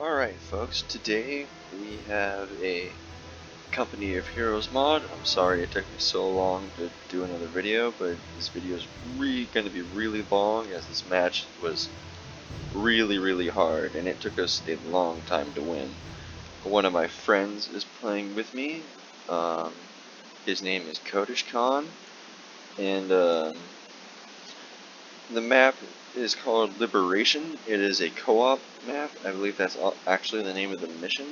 Alright folks, today we have a Company of Heroes mod. I'm sorry it took me so long to do another video, but this video is going to be really long as this match was really hard and it took us a long time to win. One of my friends is playing with me. His name is Kodesh Khan, and the map is called Liberation. It is a co-op map. I believe that's actually the name of the mission,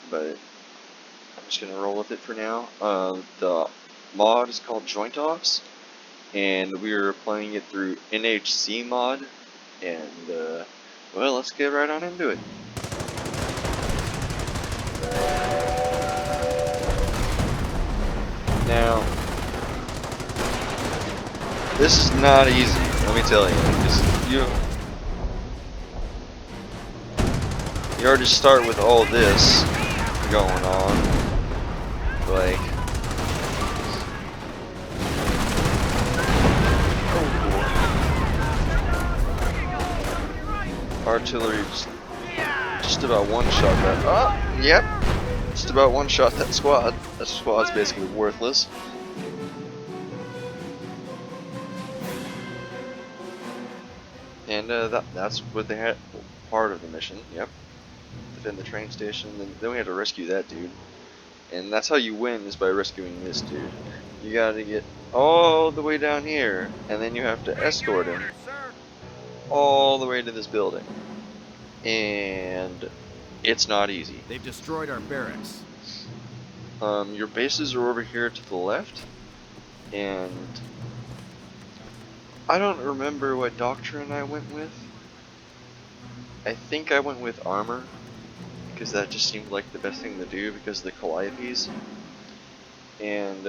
but I'm just going to roll with it for now. The mod is called Joint Ops, and we are playing it through NHC mod, and well, let's get right on into it. Now, this is not easy, let me tell you. You already start with all this going on, like, artillery just about one-shot that. Oh, yep, just about one-shot that squad. That squad's basically worthless. And that's what they had, part of the mission, yep. Defend the train station, then we had to rescue that dude. And that's how you win, is by rescuing this dude. You gotta get all the way down here, and then you have to escort him all the way to this building. And it's not easy. They've destroyed our barracks. Your bases are over here to the left, and I don't remember what doctrine I went with. I think I went with armor, because that just seemed like the best thing to do because of the Calliopes. And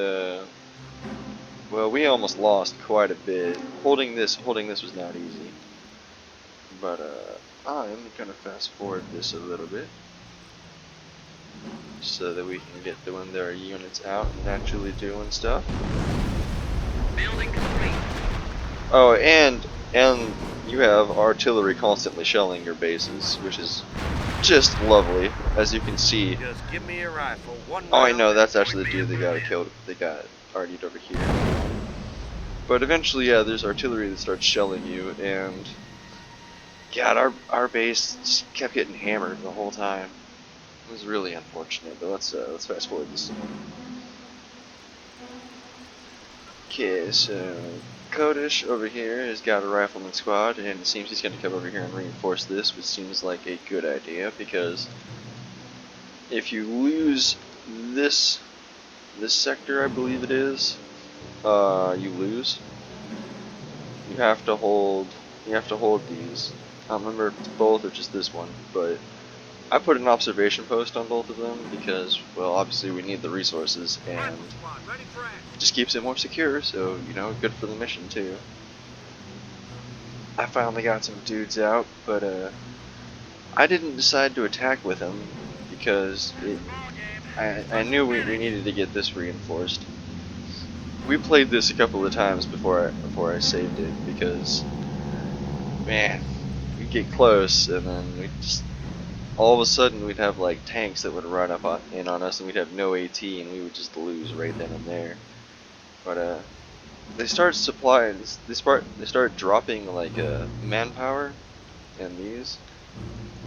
well, we almost lost quite a bit. Holding this was not easy. But I'm gonna fast forward this a little bit, so that we can get doing their units out and actually doing stuff. Building complete. Oh, and you have artillery constantly shelling your bases, which is just lovely, as you can see. Just give me a rifle. Oh, I know, that's actually the dude that got killed. They got RD'd over here. But eventually, yeah, there's artillery that starts shelling you, and God, our base just kept getting hammered the whole time. It was really unfortunate. But let's fast forward this one. Okay, so Kodesh over here has got a rifleman squad, and it seems he's going to come over here and reinforce this, which seems like a good idea, because if you lose this sector, I believe it is, you lose. You have to hold these. I don't remember if it's both or just this one, but I put an observation post on both of them because, well, obviously we need the resources, and it just keeps it more secure, so, you know, good for the mission too. I finally got some dudes out, but I didn't decide to attack with them because I knew we needed to get this reinforced. We played this a couple of times before I saved it, because, man, we'd get close and then we just, all of a sudden we'd have like tanks that would run up in on us, and we'd have no AT, and we would just lose right then and there. But they start supplying, they start dropping like manpower in these,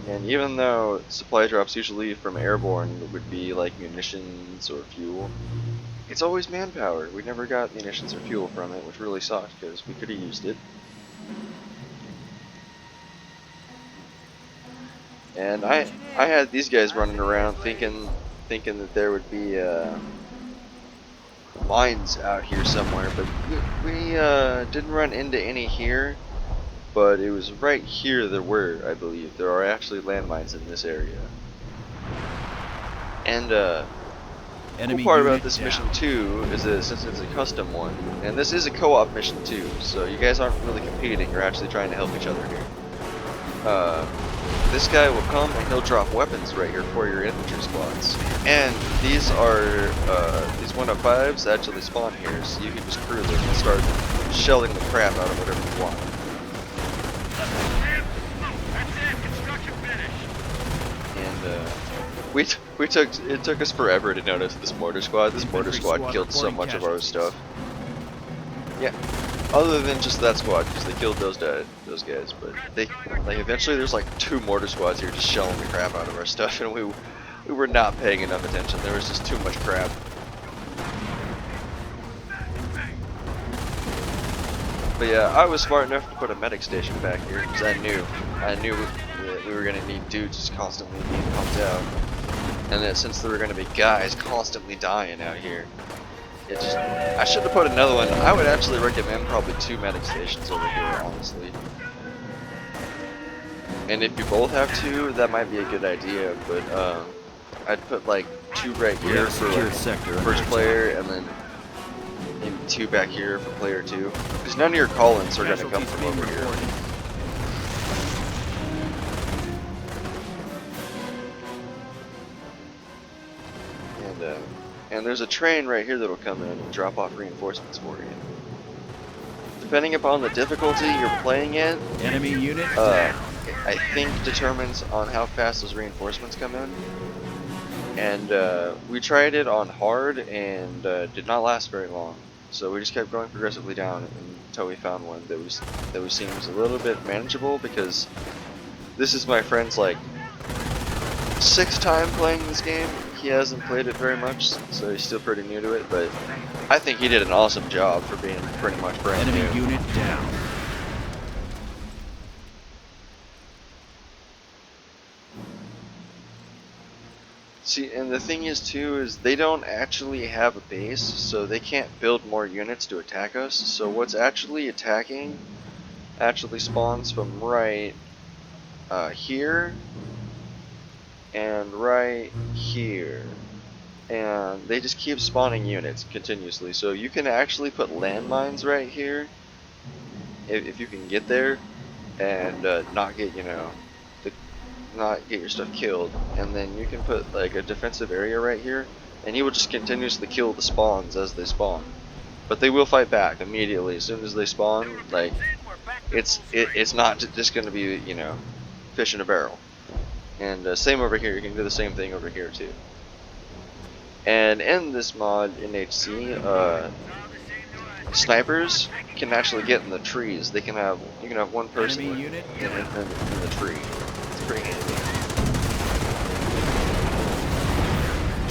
and even though supply drops usually from airborne would be like munitions or fuel, it's always manpower. We never got munitions or fuel from it, which really sucked because we could have used it. And I had these guys running around thinking that there would be mines out here somewhere, but we didn't run into any here. But it was right here there were, I believe. There are actually landmines in this area. And the cool part about this mission too is that since it's a custom one, and this is a co-op mission too, so you guys aren't really competing, you're actually trying to help each other here. This guy will come and he'll drop weapons right here for your infantry squads. And these are these 105s actually spawn here, so you can just crew them and start shelling the crap out of whatever you want. That's it. Construction finished. it took us forever to notice this mortar squad. This mortar Infantry squad squad killed so reporting much of our casualties. stuff. Yeah, other than just that squad, because they killed those guys. But they like eventually there's like 2 mortar squads here just shelling the crap out of our stuff, and we were not paying enough attention. There was just too much crap. But yeah, I was smart enough to put a medic station back here because I knew that we were gonna need dudes just constantly being pumped out, and that since there were gonna be guys constantly dying out here, it just I should have put another one. I would actually recommend probably 2 medic stations over here, honestly. And if you both have 2, that might be a good idea. But I'd put like 2 right We here have a for secured like sector under first attack. player, and then maybe 2 back here for player 2. Because none of your call-ins are going to come Casualties from being over here. reported. And there's a train right here that'll come in and drop off reinforcements for you. Depending upon the difficulty you're playing in, Enemy unit down. I think determines on how fast those reinforcements come in. And we tried it on hard and did not last very long. So we just kept going progressively down until we found one that was seems a little bit manageable, because this is my friend's like 6th time playing this game. He hasn't played it very much, so he's still pretty new to it, but I think he did an awesome job for being pretty much brand Enemy new. unit down. See, and the thing is too, is they don't actually have a base, so they can't build more units to attack us. So what's actually attacking actually spawns from right here and right here. And they just keep spawning units continuously. So you can actually put landmines right here, if you can get there, and not get, not get your stuff killed. And then you can put like a defensive area right here, and he will just continuously kill the spawns as they spawn. But they will fight back immediately as soon as they spawn. Like it's not just going to be, fish in a barrel. And same over here. You can do the same thing over here too. And in this mod, NHC, snipers can actually get in the trees. You can have one person Enemy unit in the tree. It's pretty handy.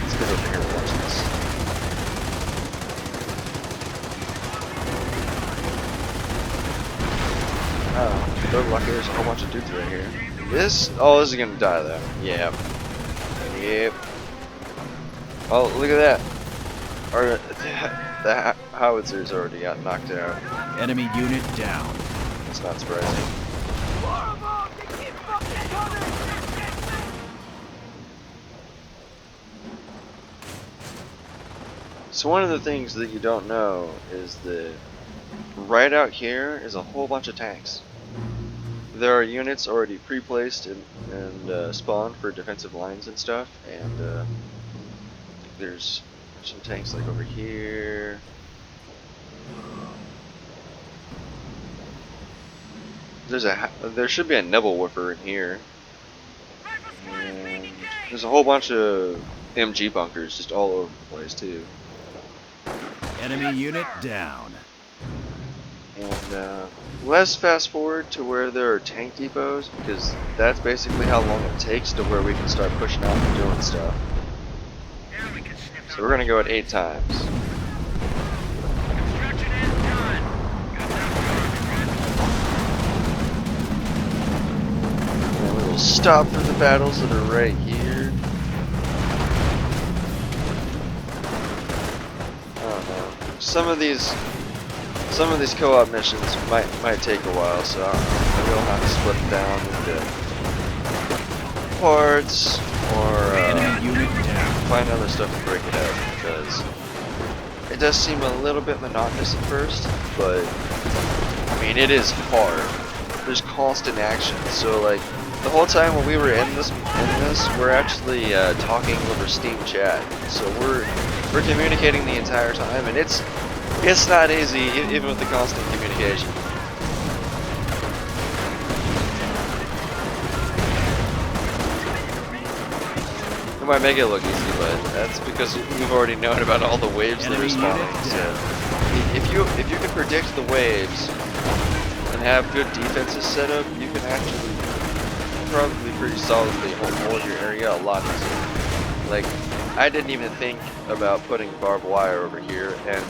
Let's get over here and watch this. Oh, good luck. There's a whole bunch of dudes right here. This is gonna die though. Yeah. Yep. Oh, look at that. The howitzers already got knocked out. Enemy unit down. It's not surprising. So one of the things that you don't know is that right out here is a whole bunch of tanks. There are units already pre-placed and spawned for defensive lines and stuff, and there's some tanks like over here. There should be a Nebel Woofer in here. And there's a whole bunch of MG bunkers just all over the place too. Enemy unit down. And let's fast forward to where there are tank depots, because that's basically how long it takes to where we can start pushing out and doing stuff. So we're gonna go at 8 times. Construction is done. And we will stop for the battles that are right here. I don't know. Some of these co-op missions might take a while, so I don't know. Maybe we'll have to split them down into parts, or Enemy unit down. find other stuff to break it up, because it does seem a little bit monotonous at first, but I mean, it is hard. There's constant action, so like the whole time when we were in this, we're actually talking over Steam chat, so we're communicating the entire time, and it's not easy even with the constant communication. It might make it look easy, but that's because we've already known about all the waves that are Enemy spawning. unit So down. if you can predict the waves and have good defenses set up, you can actually probably pretty solidly hold your area a lot easier. Like, I didn't even think about putting barbed wire over here, and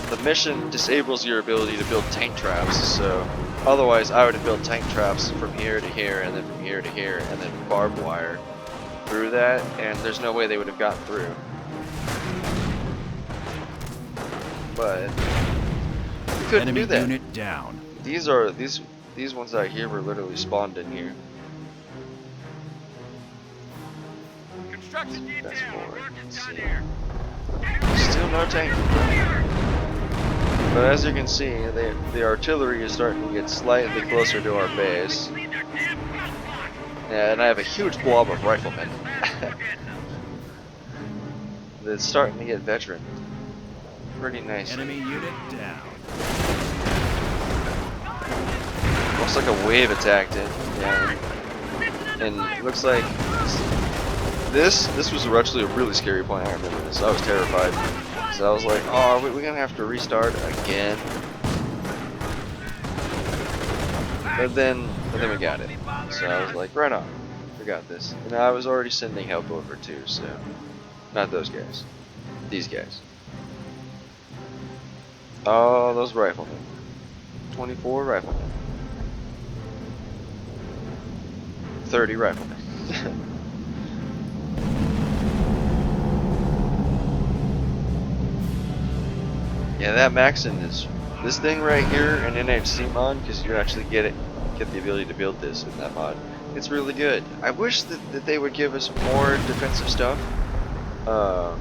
the mission disables your ability to build tank traps, so otherwise I would have built tank traps from here to here, and then from here to here, and then barbed wire through that, and there's no way they would have gotten through. But we couldn't Enemy do that. unit down. These ones out here were literally spawned in here. Construction Fast detail. forward. Working Let's down see. here. Still no tank. But as you can see, the artillery is starting to get slightly closer to our base. And I have a huge blob of riflemen. That's starting to get veteran. Pretty nice. Enemy unit down. Looks like a wave attacked it. Yeah. And it looks like this was actually a really scary point. I remember this. I was terrified. So I was like, oh, we're gonna have to restart again. But then we got it. So I was like, right on. We got this. And I was already sending help over too, so not those guys. These guys. Oh, those riflemen. 24 riflemen. 30 riflemen. Yeah, that Maxon is this thing right here in NHC mod, because you actually get the ability to build this in that mod. It's really good. I wish that they would give us more defensive stuff. I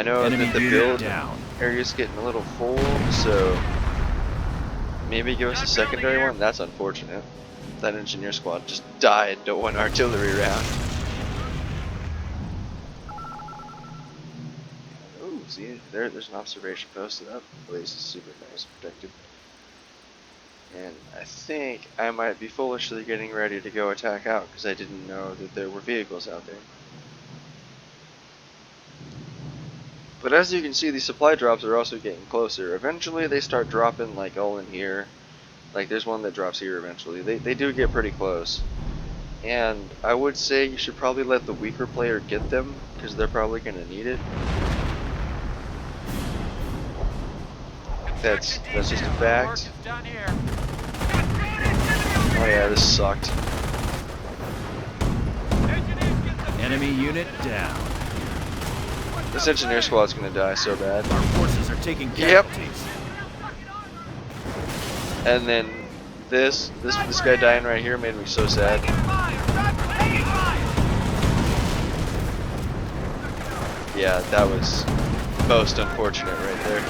know Enemy that the unit build down. area's getting a little full, so maybe give us a secondary one. That's unfortunate. That engineer squad just died to one artillery round. Oh, see, there's an observation post. So that place is super nice, protected. And I think I might be foolishly getting ready to go attack out because I didn't know that there were vehicles out there. But as you can see, these supply drops are also getting closer. Eventually they start dropping like all in here. Like there's one that drops here eventually. They do get pretty close. And I would say you should probably let the weaker player get them because they're probably going to need it. That's just a fact. Oh yeah, this sucked. Enemy unit down. This engineer squad's gonna die so bad. Our forces are taking Yep. casualties. And then this guy dying right here made me so sad. Yeah, that was most unfortunate right there.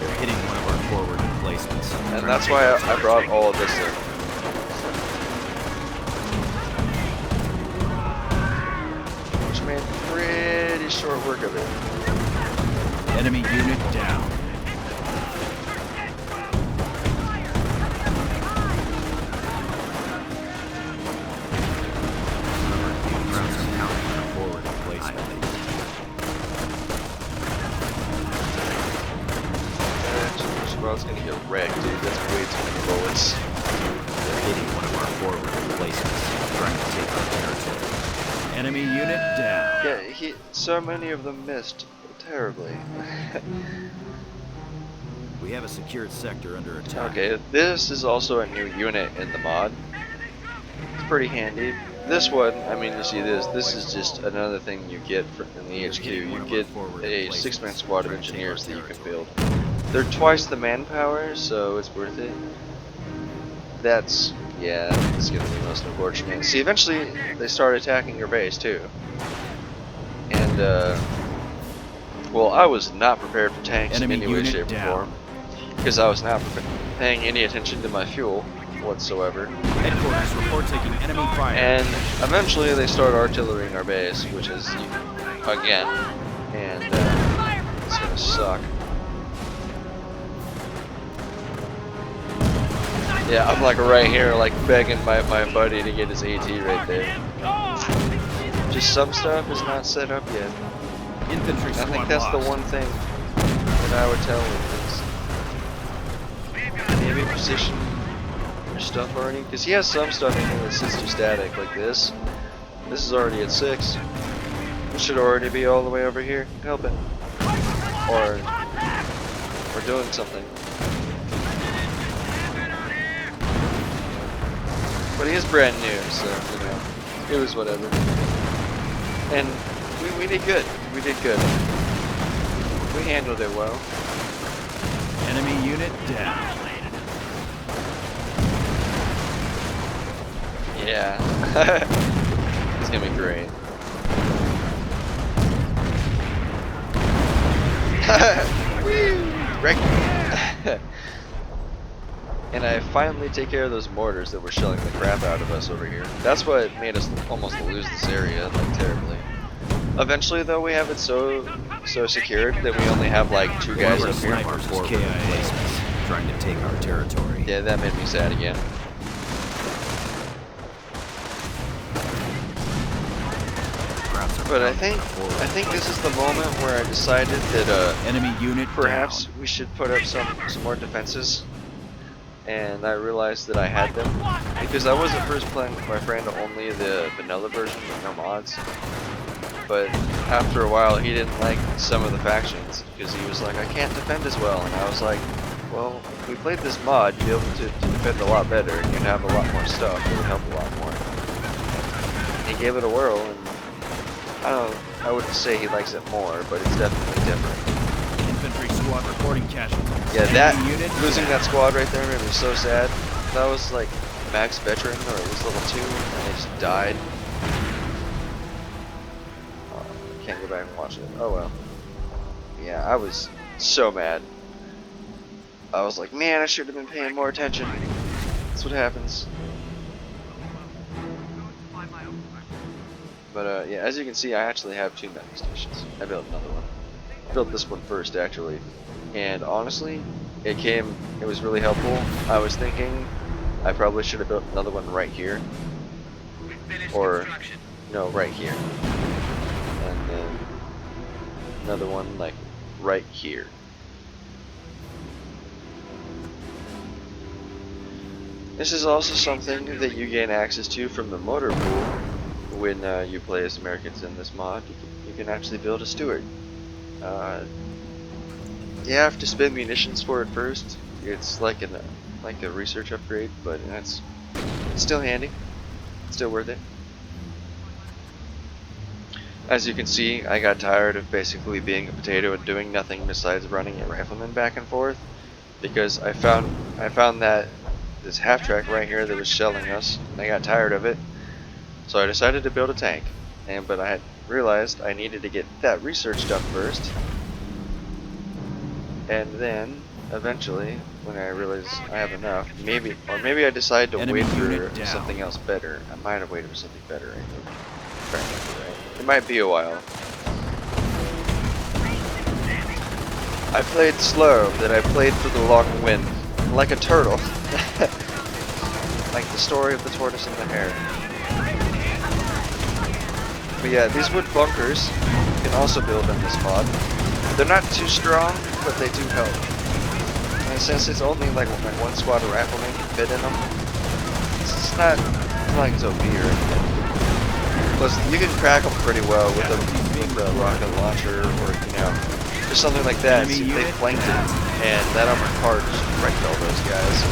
They're hitting one of our forward emplacements. And that's why I brought all of this in. Which made pretty short work of it. Enemy unit down. Forward emplacement. Squad's gonna get wrecked, dude. That's way too many bullets. They're hitting one of our forward emplacements, trying to take our territory. Enemy unit down. Yeah, so many of them missed terribly. We have a secured sector under attack. Okay, this is also a new unit in the mod. It's pretty handy. This one, I mean, you see this is just another thing you get in the HQ. You get a 6-man squad of engineers that you can build. They're twice the manpower, so it's worth it. That's, yeah, it's gonna be most unfortunate. See, eventually they start attacking your base too. And, well, I was not prepared for tanks Enemy in any way, unit shape, or down. form. Because I was not paying any attention to my fuel whatsoever. Headquarters report taking enemy fire. And eventually they start artillerying our base, which is, again, and it's gonna suck. Yeah, I'm like right here, like begging my buddy to get his AT right there. Just some stuff is not set up yet. Infantry I squad think that's lost. the one thing that I would tell him is maybe position your stuff already, because he has some stuff in here that sits to static like this. This is already at 6. It should already be all the way over here helping or doing something. But he is brand new, so you know it was whatever. And we did good. We did good. We handled it well. Enemy unit down. Yeah. It's gonna be great. Wreck. And I finally take care of those mortars that were shelling the crap out of us over here. That's what made us almost lose this area, like terribly. Eventually, though, we have it so secured that we only have like 2 One guys of our up here. snipers is KIA, trying to take our territory. Yeah, that made me sad again. But I think this is the moment where I decided that Enemy unit perhaps down. we should put up some more defenses. And I realized that I had them because I was at first playing with my friend only the vanilla version with no mods. But after a while, he didn't like some of the factions because he was like, I can't defend as well. And I was like, well, if we played this mod, you'd be able to defend a lot better and you'd have a lot more stuff. It would help a lot more. And he gave it a whirl, and I wouldn't say he likes it more, but it's definitely different. Infantry squad reporting casualties. Yeah, Enemy unit losing down. that squad right there made me so sad. That was like max veteran, or it was level 2, and they just died. Can't go back and watch it. Oh well. Yeah, I was so mad. I was like, man, I should have been paying more attention. That's what happens. But yeah, as you can see, I actually have 2 medic stations. I built another one. I built this one first, actually. And honestly, it was really helpful. I was thinking I probably should have built another one right here. Or, no, right here. And then another one like right here. This is also something that you gain access to from the motor pool when you play as Americans in this mod. You can actually build a Stewart. You have to spend munitions for it first. It's like a research upgrade, but it's still handy. It's still worth it. As you can see, I got tired of basically being a potato and doing nothing besides running a rifleman back and forth, because I found that this half track right here that was shelling us, and I got tired of it. So I decided to build a tank, but I had realized I needed to get that research done first, and then eventually, when I realized I have enough, maybe I decide to Enemy wait for unit down. something else better. I might have waited for something better. I think. If I remember right. It might be a while. I played slow, that I played for the long win, like a turtle, like the story of the tortoise and the hare. But yeah, these wood bunkers you can also build in this mod. They're not too strong, but they do help. And since it's only like one squad of riflemen can fit in them, it's not like it's OP or anything. Plus, you can crack them pretty well with a rocket launcher, or just something like that. See, they flanked it, and that armored car just wrecked all those guys.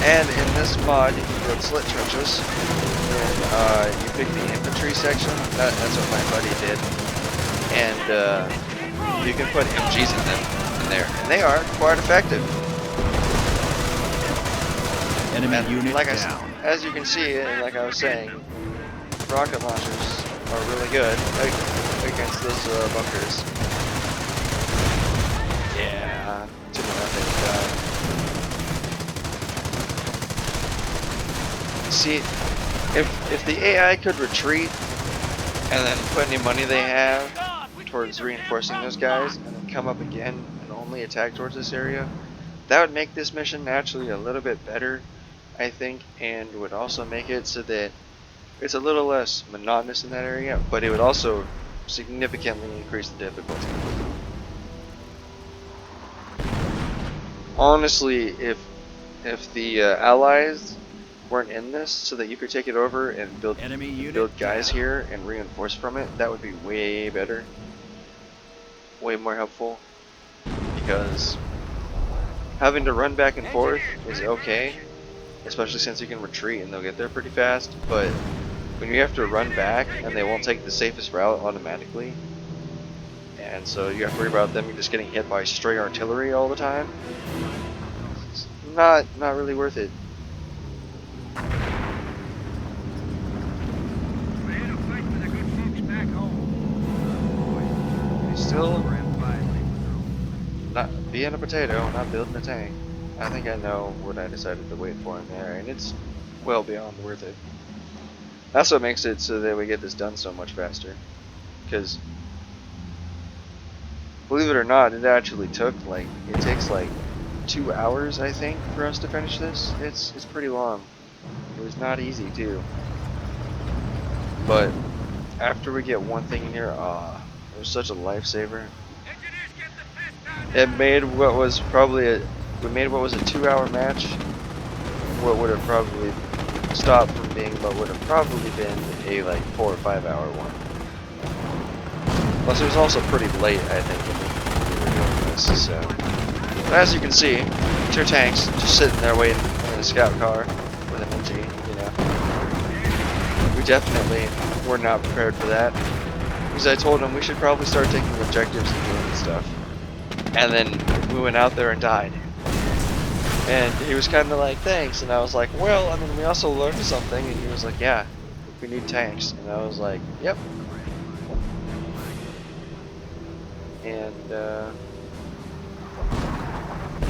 And in this mod, you can build slit trenches, and you pick the infantry section. That's what my buddy did, and you can put MGs in there, and they are quite effective. Enemy And unit like down. as you can see, and like I was saying, rocket launchers are really good against those bunkers. Yeah, 2-0. See, if the AI could retreat and then put any money they have towards reinforcing those guys and then come up again and only attack towards this area, that would make this mission naturally a little bit better, I think, and would also make it so that it's a little less monotonous in that area, but it would also significantly increase the difficulty. Honestly, if the allies weren't in this, so that you could take it over and build guys down. here and reinforce from it, that would be way better, way more helpful. Because having to run back and forth is okay, especially since you can retreat and they'll get there pretty fast. But when you have to run back and they won't take the safest route automatically, and so you have to worry about them just getting hit by stray artillery all the time, it's not really worth it. Still not being a potato, not building a tank. I think I know what I decided to wait for in there, and it's well beyond worth it. That's what makes it so that we get this done so much faster. Because, believe it or not, it actually took it takes 2 hours, I think, for us to finish this. It's pretty long. It was not easy too. But after we get one thing in here, it was such a lifesaver. It made what was probably a 2-hour match what would have probably stopped from being what would have probably been a 4 or 5 hour one. Plus it was also pretty late, I think, when we were doing this. So, but as you can see, 2 tanks just sitting there waiting in a scout car with an MG. You know, we definitely were not prepared for that. Because I told him we should probably start taking objectives and doing stuff. And then we went out there and died. And he was kind of like, thanks. And I was like, well, I mean, we also learned something. And he was like, yeah, we need tanks. And I was like, yep. And,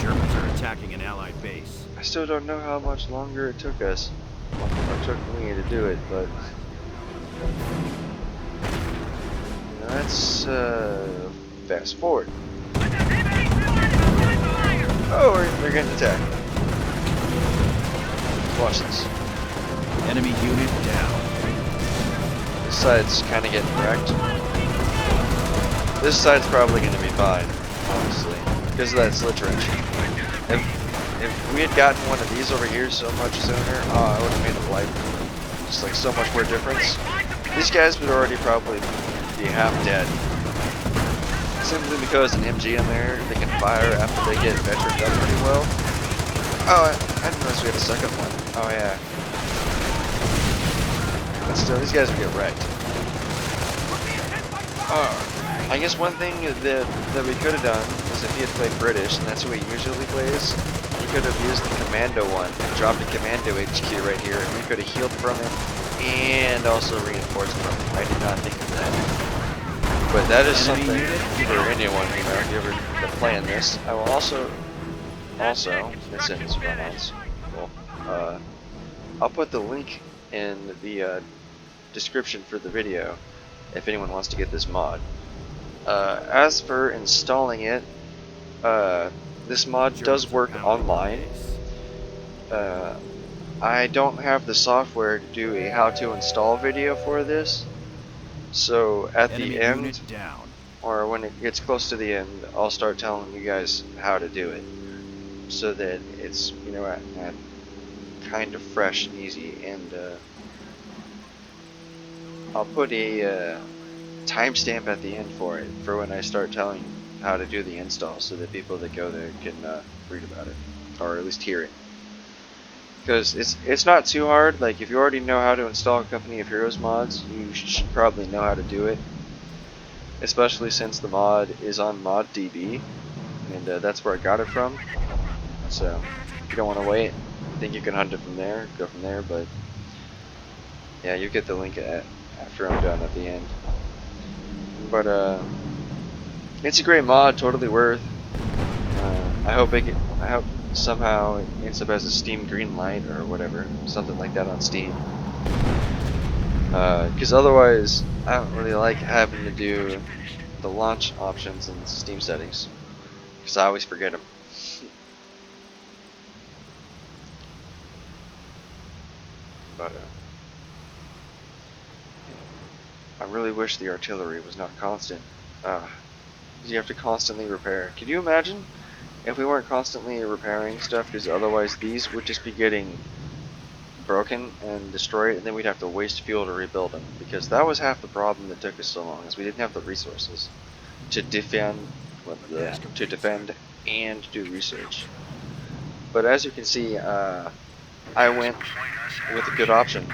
Germans are attacking an Allied base. I still don't know how much longer it took us. Or took me to do it, but... Let's fast forward. Oh, we're getting attacked. Watch this. Enemy unit down. This side's kind of getting wrecked. This side's probably going to be fine, honestly, because of that slit wrench. If we had gotten one of these over here so much sooner, I would have made a life just so much more difference. These guys would already probably be half dead. Simply because an MG in there, they can fire after they get veteraned up pretty well. Oh, I didn't realize we had a second one. Oh yeah. But still, these guys would get wrecked. I guess one thing that we could have done was if he had played British, and that's who he usually plays, he could have used the commando one and dropped a commando HQ right here, and we could have healed from it and also reinforced from it. I did not think of that. But that is something for anyone, you know, if you ever been playing this. I will also, this is romance. Well, I'll put the link in the description for the video if anyone wants to get this mod. As for installing it, this mod does work online. I don't have the software to do a how to install video for this. So at the end, or when it gets close to the end, I'll start telling you guys how to do it, so that it's, you know, at kind of fresh and easy. And I'll put a timestamp at the end for it, for when I start telling how to do the install, so that people that go there can read about it, or at least hear it. Because it's not too hard. Like, if you already know how to install Company of Heroes mods, you should probably know how to do it. Especially since the mod is on MOD+DB, and that's where I got it from. So, if you don't want to wait, I think you can hunt it from there, go from there, but yeah, you get the link after I'm done at the end. But it's a great mod, totally worth. I hope somehow it ends up as a Steam green light or whatever, something like that on Steam. Because otherwise, I don't really like having to do the launch options in Steam settings, because I always forget them. But I really wish the artillery was not constant. You have to constantly repair. Can you imagine if we weren't constantly repairing stuff? Because otherwise these would just be getting broken and destroyed, and then we'd have to waste fuel to rebuild them. Because that was half the problem that took us so long, is we didn't have the resources to defend, and do research. But as you can see, I went with a good option.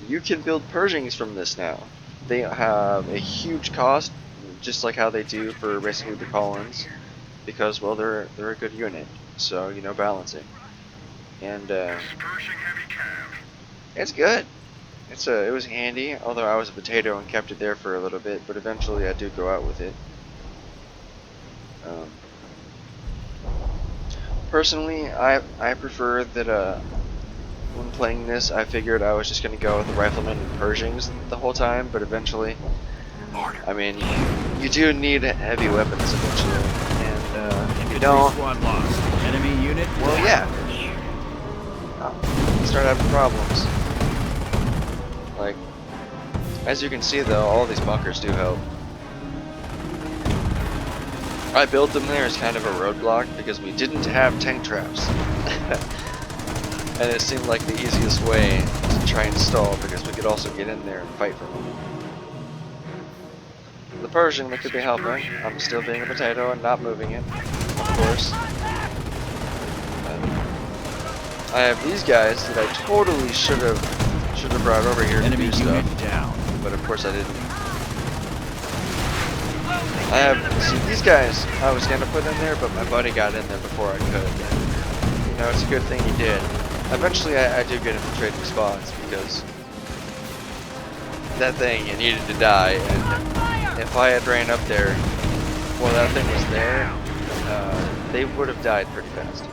You can build Pershings from this now. They have a huge cost, just like how they do for basically the Collins, because well they're a good unit, so you know, balancing. And it's good. It was handy, although I was a potato and kept it there for a little bit, but eventually I do go out with it. Personally, I prefer that when playing this, I figured I was just going to go with the Riflemen and Pershings the whole time, but eventually, I mean, you do need heavy weapons eventually, and if you don't, Squad lost. Enemy unit. well, yeah, you start having problems. Like, as you can see though, all these bunkers do help. I built them there as kind of a roadblock because we didn't have tank traps. And it seemed like the easiest way to try and stall, because we could also get in there and fight for them. The Pershing that could be helping. I'm still being a potato and not moving it, of course. I have these guys that I totally should have brought over here to do stuff, down. but of course I didn't. See, these guys I was gonna put in there, but my buddy got in there before I could. And, you know, it's a good thing he did. Eventually I do get infiltrating spots, because that thing, it needed to die, and if I had ran up there while that thing was there, they would have died pretty fast.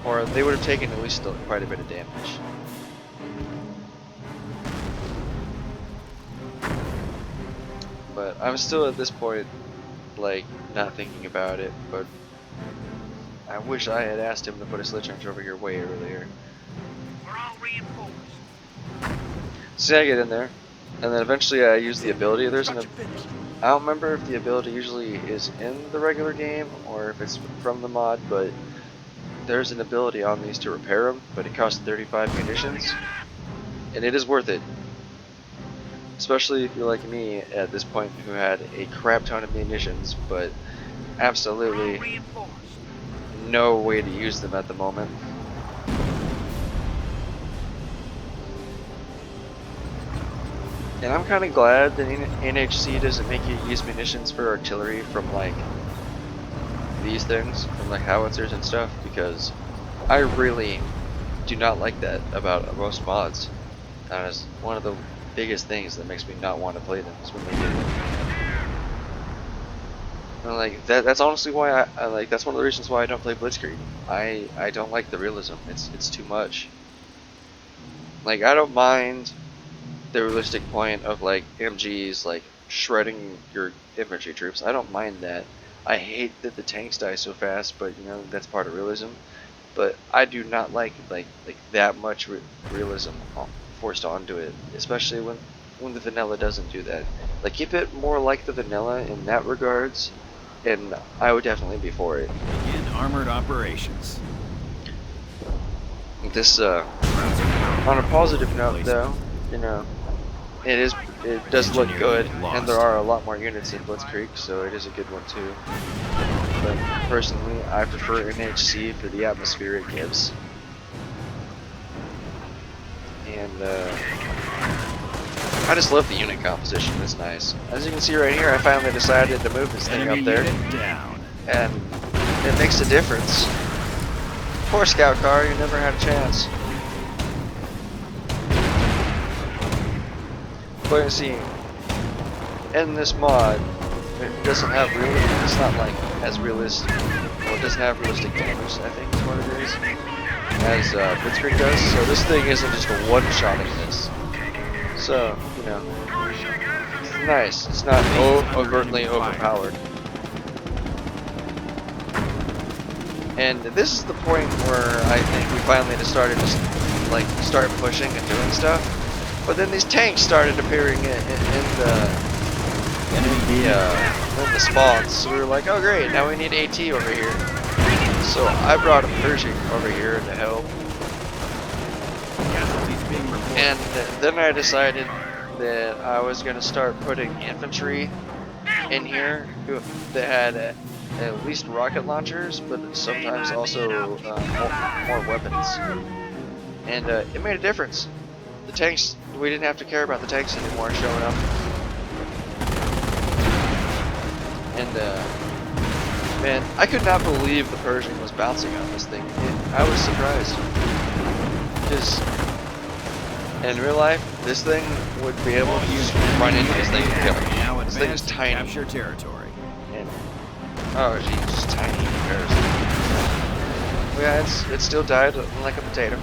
Or they would have taken at least quite a bit of damage. But I'm still at this point, like, not thinking about it, but I wish I had asked him to put a slit trench over here way earlier. We're all reinforced. So I get in there, and then eventually I use the ability. I don't remember if the ability usually is in the regular game or if it's from the mod, but there's an ability on these to repair them, but it costs 35 munitions, and it is worth it. Especially if you're like me at this point, who had a crap ton of munitions, but absolutely no way to use them at the moment. And I'm kind of glad that NHC doesn't make you use munitions for artillery from like these things, from like howitzers and stuff, because I really do not like that about most mods. That is one of the biggest things that makes me not want to play them, is when they do it. And like that's honestly why I like, that's one of the reasons why I don't play Blitzkrieg. I don't like the realism. It's too much. Like, I don't mind the realistic point of like MGs like shredding your infantry troops. I don't mind that. I hate that the tanks die so fast, but you know, that's part of realism. But I do not like that much realism forced onto it, especially when the vanilla doesn't do that. Like, keep it more like the vanilla in that regards, and I would definitely be for it. Begin armored operations. This on a positive note though, you know, it does look good, and there are a lot more units in Blitzkrieg, so it is a good one too. But personally, I prefer NHC for the atmosphere it gives. And I just love the unit composition. It's nice. As you can see right here, I finally decided to move this thing up there, and it makes a difference. Poor scout car, you never had a chance. But you see, in this mod, it doesn't have it's not like as realistic, well, it doesn't have realistic damage, I think is what it is, as Blitzkrieg does. So this thing isn't just a one-shotting this. So, you know, nice. It's not overtly overpowered. And this is the point where I think we finally just started to like start pushing and doing stuff. But then these tanks started appearing in the spawns. So we were like, oh great, now we need AT over here. So I brought a Pershing over here to help. And then I decided that I was going to start putting infantry in here that had at least rocket launchers, but sometimes also more weapons. And it made a difference. The tanks, we didn't have to care about the tanks anymore showing up. And man, I could not believe the Pershing was bouncing on this thing. I was surprised. Because in real life, this thing would be able to just run into this thing and kill it. This thing is tiny. Capture territory. And, oh, geez, just tiny in comparison. Well, yeah, it still died like a potato.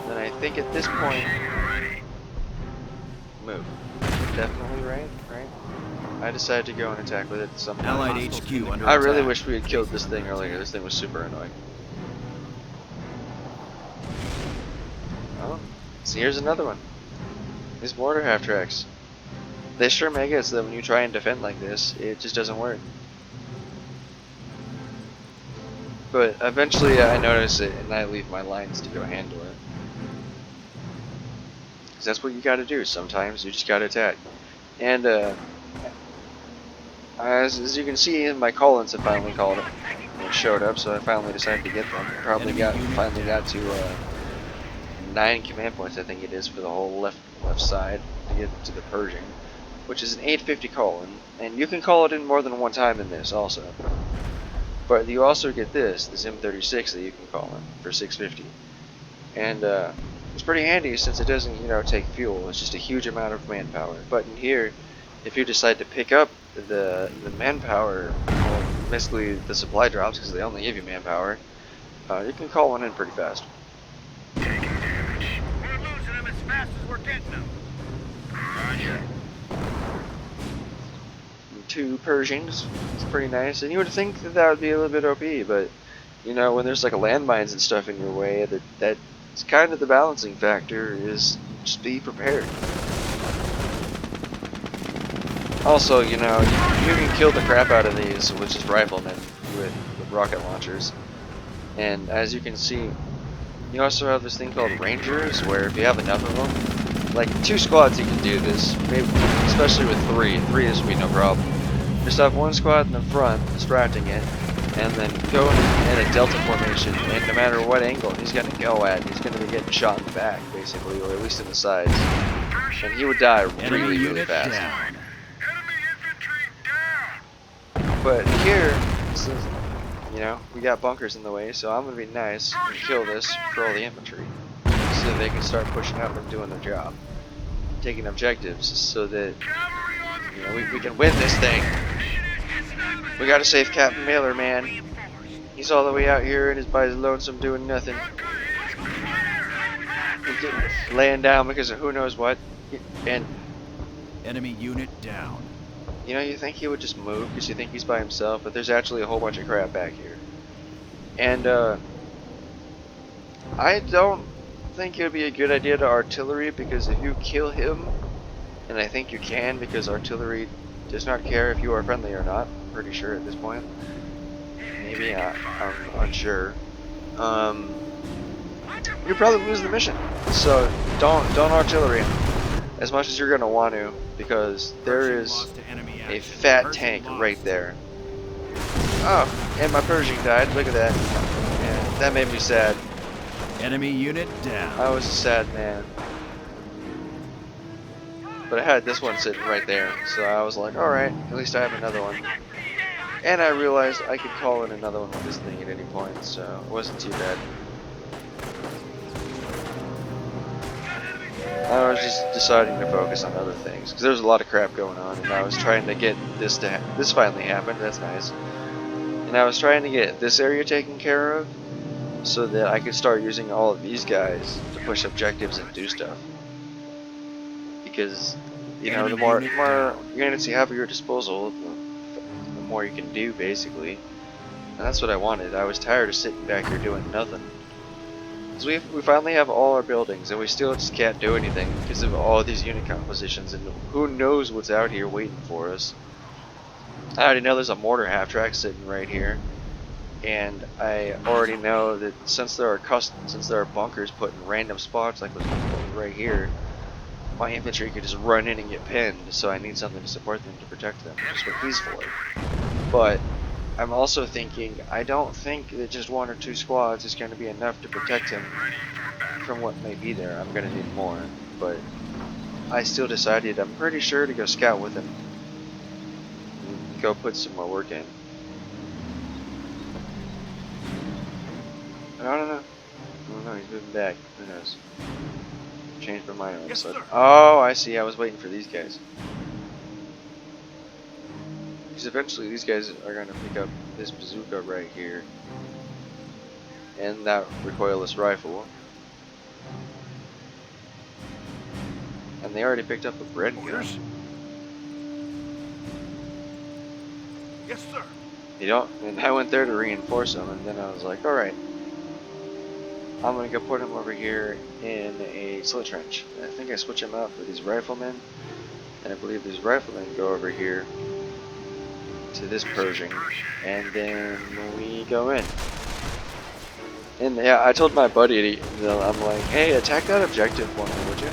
And I think at this point, move. Definitely right. I decided to go and attack with it at some point. Allied HQ under I really attack. wish we had killed this thing earlier. This thing was super annoying. Oh, so here's another one. These mortar half-tracks. They sure make it so that when you try and defend like this, it just doesn't work. But eventually I notice it and I leave my lines to go handle it. Because that's what you gotta do. Sometimes you just gotta attack. And as you can see, my call-ins have finally called it. It showed up, so I finally decided to get them. Finally got to 9 command points, I think it is, for the whole left side to get to the Pershing, which is an 850 call-in, and you can call it in more than one time in this also. But you also get this M36 that you can call in for 650, and it's pretty handy since it doesn't, take fuel. It's just a huge amount of manpower. But in here, if you decide to pick up the manpower, well, basically the supply drops because they only give you manpower, you can call one in pretty fast. Taking damage. We're losing them as fast as we're getting them. Roger. 2 Pershings. It's pretty nice, and you would think that would be a little bit OP, but when there's like a landmines and stuff in your way, that's kind of the balancing factor. Is just be prepared. Also, you can kill the crap out of these with just riflemen with rocket launchers, and as you can see, you also have this thing called Rangers, where if you have enough of them, like 2 squads, you can do this, maybe, especially with 3. 3 this would be no problem. Just have 1 squad in the front, distracting it, and then go in a delta formation, and no matter what angle he's going to go at, he's going to be getting shot in the back, basically, or at least in the sides. And he would die really, really fast. Down. Enemy infantry down. But here, since, we got bunkers in the way, so I'm going to be nice and kill this for all the infantry, so they can start pushing up and doing their job, taking objectives, so that we can win this thing. We gotta save Captain Miller, man. He's all the way out here and is by his lonesome doing nothing. Laying down because of who knows what. And Enemy unit down. you think he would just move because you think he's by himself, but there's actually a whole bunch of crap back here. And I don't think it would be a good idea to artillery, because if you kill him, and I think you can because artillery does not care if you are friendly or not, I'm pretty sure at this point. Maybe, I'm unsure. You probably lose the mission. So don't artillery him as much as you're gonna want to, because there is a fat tank right there. Oh, and my Pershing died. Look at that. Yeah, that made me sad. Enemy unit down. I was a sad man. But I had this one sitting right there, so I was like, alright, at least I have another one. And I realized I could call in another one with this thing at any point, so it wasn't too bad. I was just deciding to focus on other things, because there was a lot of crap going on, and I was trying to get this to this finally happened, that's nice. And I was trying to get this area taken care of, so that I could start using all of these guys to push objectives and do stuff. because you know, Enemy the more unit down. units you have at your disposal, the more you can do, basically. And that's what I wanted. I was tired of sitting back here doing nothing. Because we finally have all our buildings, and we still just can't do anything because of all these unit compositions, and who knows what's out here waiting for us. I already know there's a mortar half-track sitting right here, and I already know that since there are bunkers put in random spots like was right here, my infantry could just run in and get pinned, so I need something to support them to protect them, which is what he's for. But I'm also thinking, I don't think that just 1 or 2 squads is going to be enough to protect him from what may be there. I'm going to need more, but I still decided I'm pretty sure to go scout with him. And go put some more work in. I don't know. He's moving back. Who knows? Changed my mind all of a sudden. Oh, I see. I was waiting for these guys. Because eventually these guys are going to pick up this bazooka right here. And that recoilless rifle. And they already picked up a bread gun. Yes, sir. You know, and I went there to reinforce them, and then I was like, alright. I'm going to go put him over here in a slit trench. And I think I switch him out for these riflemen. And I believe these riflemen go over here to this Pershing, and then we go in. And yeah, I told my buddy, I'm like, hey, attack that objective for me, would you?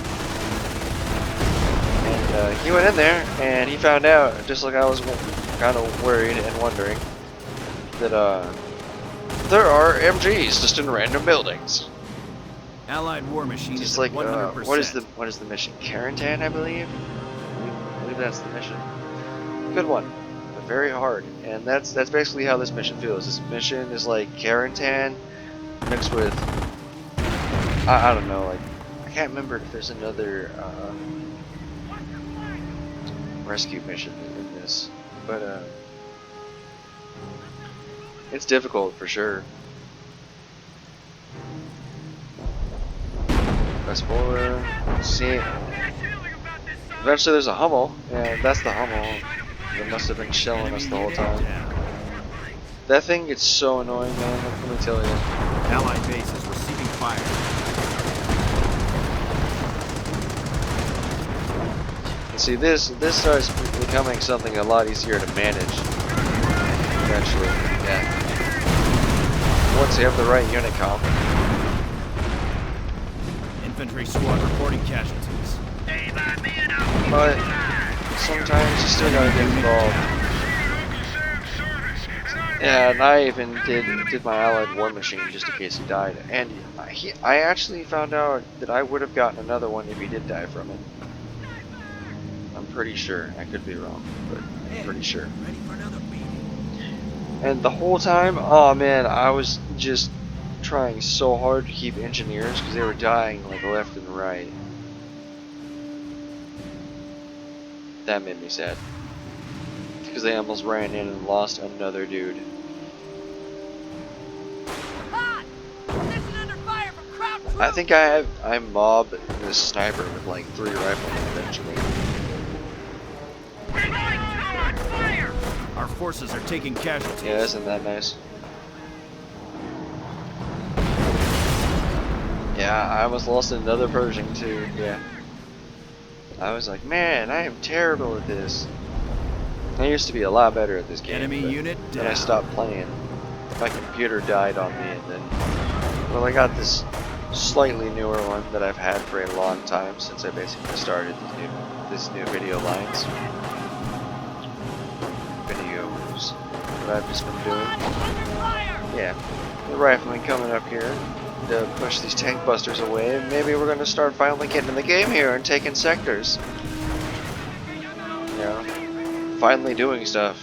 And he went in there, and he found out, just like I was kind of worried and wondering, that there are MGs just in random buildings. Allied war machine Just is like 100%. what is the mission? Carentan, I believe. I believe that's the mission. Good one. Very hard, and that's basically how this mission feels. This mission is like Carentan mixed with I don't know, like I can't remember if there's another rescue mission in this, but it's difficult for sure. Fast forward, see. Eventually, there's a Hummel, and that's the Hummel. They must have been shelling us the whole time. That thing gets so annoying, man. Let me tell you. Allied base is receiving fire. And see, this starts becoming something a lot easier to manage. Eventually, yeah. Once you have the right unit comp. Infantry squad reporting casualties. But sometimes you still gotta get involved. Yeah, and I even did my Allied war machine just in case he died. And I actually found out that I would have gotten another one if he did die from it. I'm pretty sure. I could be wrong, but I'm pretty sure. Ready for another beating. And the whole time, oh man, I was just trying so hard to keep engineers because they were dying like left and right. That made me sad. Because they almost ran in and lost another dude. I think I mob this sniper with like 3 riflemen eventually. Our forces are taking casualties. Yeah, isn't that nice? Yeah, I almost lost another Pershing too, yeah. I was like, man, I am terrible at this. I used to be a lot better at this game. Enemy unit then I down. stopped playing. My computer died on me, and then, well, I got this slightly newer one that I've had for a long time since I basically started this new video lines. Videos that I've just been doing. Yeah, the riflemen coming up here to push these tank busters away, and maybe we're gonna start finally getting in the game here and taking sectors. You know, finally doing stuff.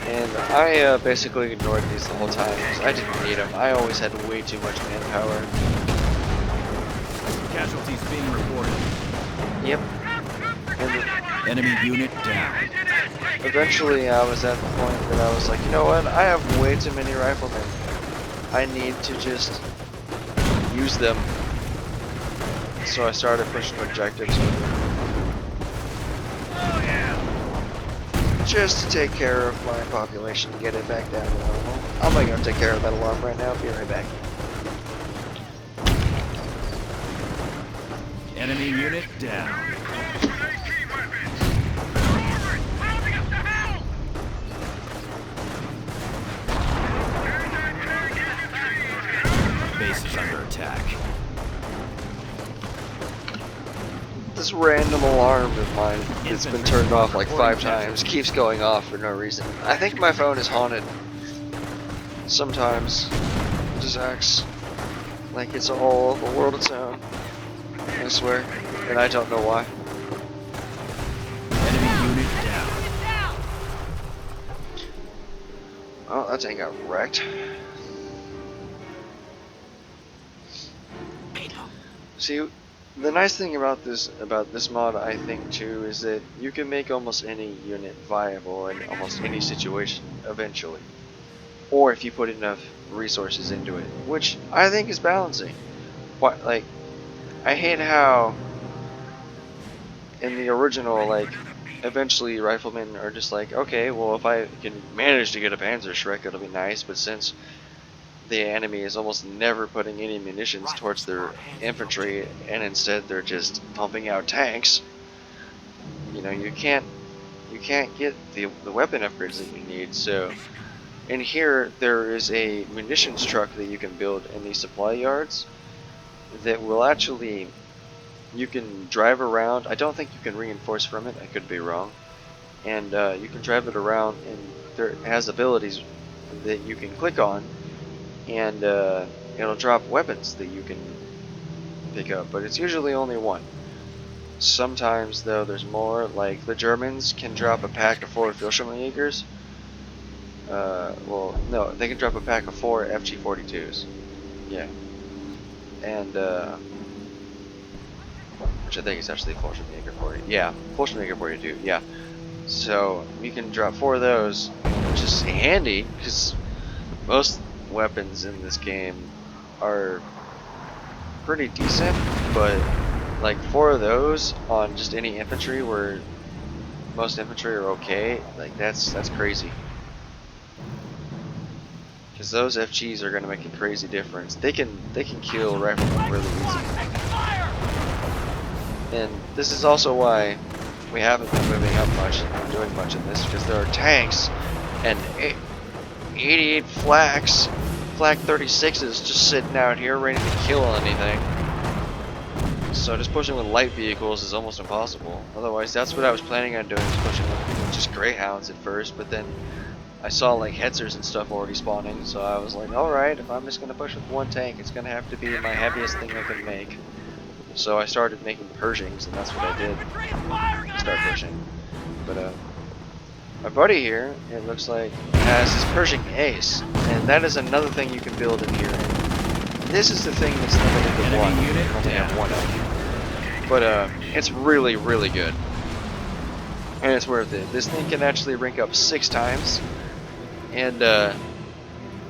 And I basically ignored these the whole time because I didn't need them. I always had way too much manpower. Casualties being reported. Yep. And Enemy unit down. eventually I was at the point that I was like, you know what? I have way too many riflemen. I need to just use them. So I started pushing objectives with them. Oh yeah. Just to take care of my population and get it back down to normal. I'm gonna go take care of that alarm right now. Be right back. Enemy unit down. NHC weapons. Forward, rounding up the hell. Base is under attack. This random alarm of mine, it's been turned off like 5 times, keeps going off for no reason. I think my phone is haunted. Sometimes it just acts like it's all a world its own. I swear, and I don't know why. Enemy unit down. Oh, that thing got wrecked. See, the nice thing about this mod, I think too, is that you can make almost any unit viable in almost any situation eventually, or if you put enough resources into it, which I think is balancing. What, like, I hate how in the original, like, eventually riflemen are just like, okay, well, if I can manage to get a Panzerschreck, it'll be nice, but since the enemy is almost never putting any munitions towards their infantry, and instead they're just pumping out tanks, you know, you can't get the weapon upgrades that you need. So in here there is a munitions truck that you can build in these supply yards that will actually, you can drive around. I don't think you can reinforce from it, I could be wrong, and you can drive it around, and there has abilities that you can click on, and it'll drop weapons that you can pick up, but it's usually only one. Sometimes though there's more, like the Germans can drop a pack of 4 Fallschirmjägers. Well, no, they can drop a pack of 4 FG-42s. Yeah. And which I think is actually Fallschirmjäger 40. Yeah, Fallschirmjäger 42, yeah. So you can drop 4 of those, which is handy because most weapons in this game are pretty decent, but like 4 of those on just any infantry, where most infantry are okay, like that's crazy. Because those FGs are going to make a crazy difference. They can kill riflemen really easy. And this is also why we haven't been moving up much and doing much in this, because there are tanks and 88 Flak 36s just sitting out here ready to kill anything. So just pushing with light vehicles is almost impossible. Otherwise, that's what I was planning on doing, was pushing with just Greyhounds at first, but then I saw like Hetzers and stuff already spawning, so I was like, alright, if I'm just going to push with one tank, it's going to have to be my heaviest thing I can make. So I started making Pershings, and that's what I did. Start pushing. But my buddy here, it looks like, has his Pershing Ace, and that is another thing you can build in here. This is the thing that's limited to one. You only have one of them. But it's really, really good. And it's worth it. This thing can actually rank up 6 times, and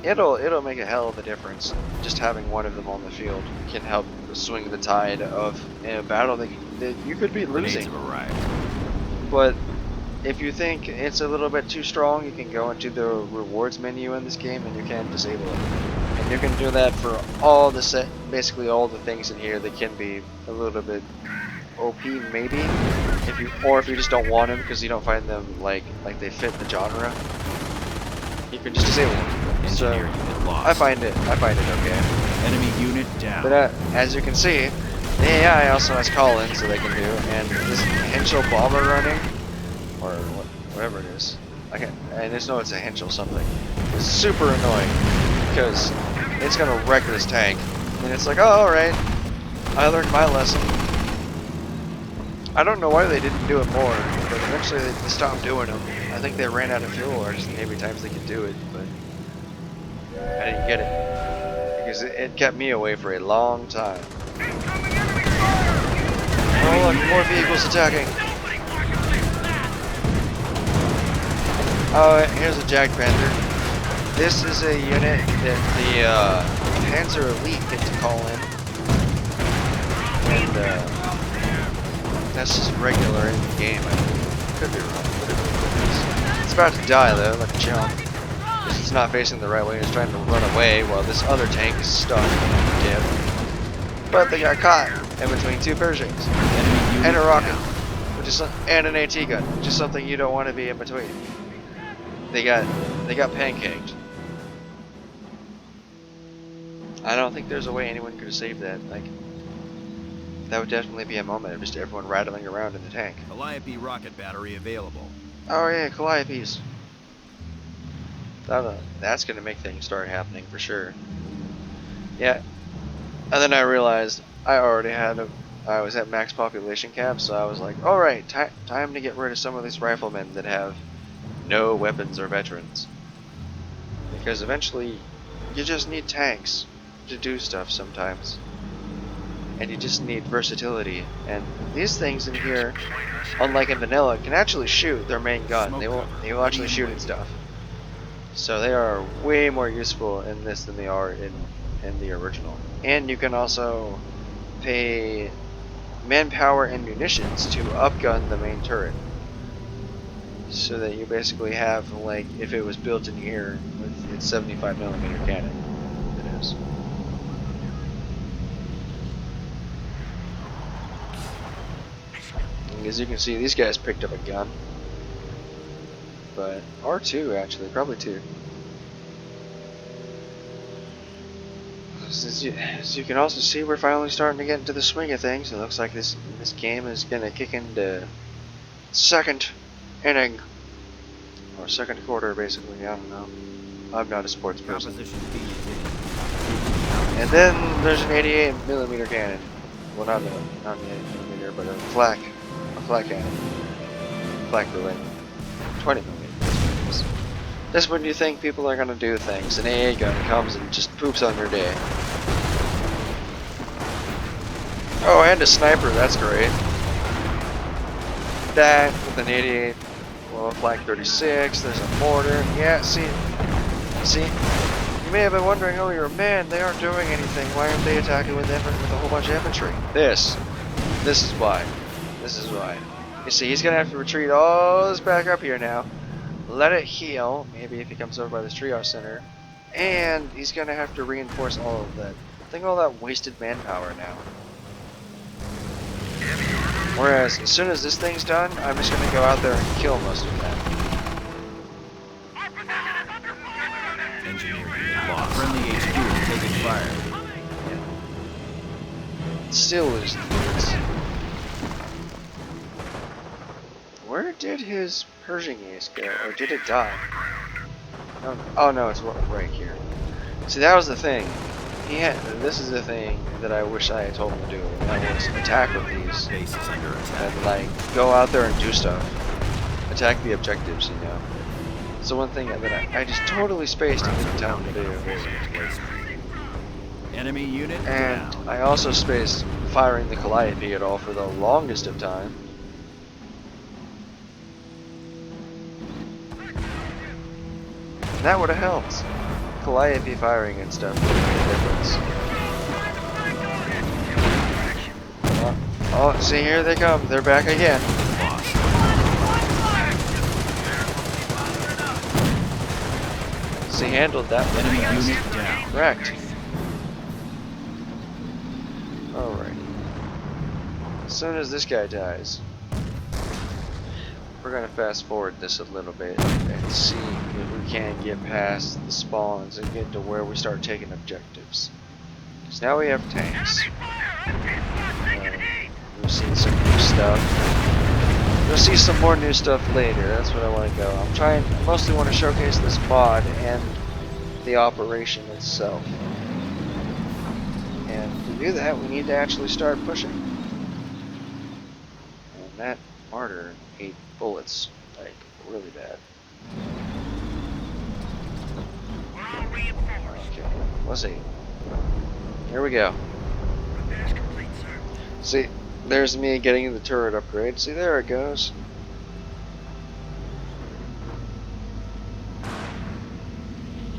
it'll make a hell of a difference. Just having one of them on the field can help swing the tide of a battle that you could be losing. But if you think it's a little bit too strong, you can go into the rewards menu in this game and you can disable it. And you can do that for all the basically all the things in here that can be a little bit OP maybe, if you just don't want them because you don't find them like they fit the genre. You can just disable them. So I find it okay. Enemy unit down. But as you can see, the AI also has call-ins that they can do, and this Henschel bomber running, or whatever it is, I just know it's a Henschel something. It's super annoying because it's gonna wreck this tank, and it's like, oh, all right, I learned my lesson. I don't know why they didn't do it more, but eventually they stopped doing them. I think they ran out of fuel, or just maybe times they could do it, but I didn't get it because it kept me away for a long time. Oh look, more vehicles attacking. Oh, here's a Jag Panther. This is a unit that the Panzer Elite get to call in. And that's just regular in the game. I could be wrong. It's about to die though, like a chump. Because it's not facing the right way. It's trying to run away while this other tank is stuck in dip. But they got caught in between two Pershings and a rocket, and an AT gun, which is something you don't want to be in between. They got pancaked. I don't think there's a way anyone could have saved that. Like, that would definitely be a moment of just everyone rattling around in the tank. Calliope rocket battery available. Oh yeah, Calliopes. That's gonna make things start happening for sure. Yeah. And then I realized I was at max population cap, so I was like, alright, time to get rid of some of these riflemen that have no weapons or veterans. Because eventually, you just need tanks to do stuff sometimes. And you just need versatility. And these things in here, unlike in vanilla, can actually shoot their main gun. They will actually shoot and stuff. So they are way more useful in this than they are in the original. And you can also pay manpower and munitions to upgun the main turret. So that you basically have, like, if it was built in here with its 75mm cannon. It is. As you can see, these guys picked up a gun. Or two, actually, probably two. As you can also see, we're finally starting to get into the swing of things. It looks like this game is gonna kick into second inning, or second quarter, basically. I don't know. I'm not a sports person. And then there's an 88mm cannon. Well, not an 88mm, but a flak cannon. Flak related. 20mm. Just when you think people are gonna do things, an AA gun comes and just poops on your day. Oh, and a sniper, that's great. That with an 88, well, a flak 36, there's a mortar. Yeah, see, you may have been wondering, oh, you're a man, they aren't doing anything. Why aren't they attacking with a whole bunch of infantry? This is why. You see, he's gonna have to retreat all this back up here now. Let it heal, maybe if he comes over by this triage center, and he's gonna have to reinforce all of that. Think of all that wasted manpower now. Whereas, as soon as this thing's done, I'm just gonna go out there and kill most of that. Engineer unit lost. Friendly HQ is taking fire. Still losing units. Where did his Pershing ace go? Or did it die? Oh no, it's right here. See, that was the thing. This is the thing that I wish I had told him to do. And that was attack with these. Base is under attack. And like, go out there and do stuff. Attack the objectives, you know. So one thing that I just totally spaced and didn't tell him to do. Enemy unit And down. I also spaced firing the Calliope at all for the longest of time. And that would have helped. Calliope firing and stuff would have made a difference. Oh, see, here they come. They're back again. See, handled that one. Enemy unit down. Correct. Alrighty. As soon as this guy dies, we're gonna fast forward this a little bit and see if we can get past the spawns and get to where we start taking objectives. Because now we have tanks. We've seen some new stuff. You'll see some more new stuff later. That's what I want to go. I mostly want to showcase this mod and the operation itself. And to do that, we need to actually start pushing. And that martyr ate bullets, like, really bad. Okay, let's see. Here we go. See, there's me getting the turret upgrade. See, there it goes.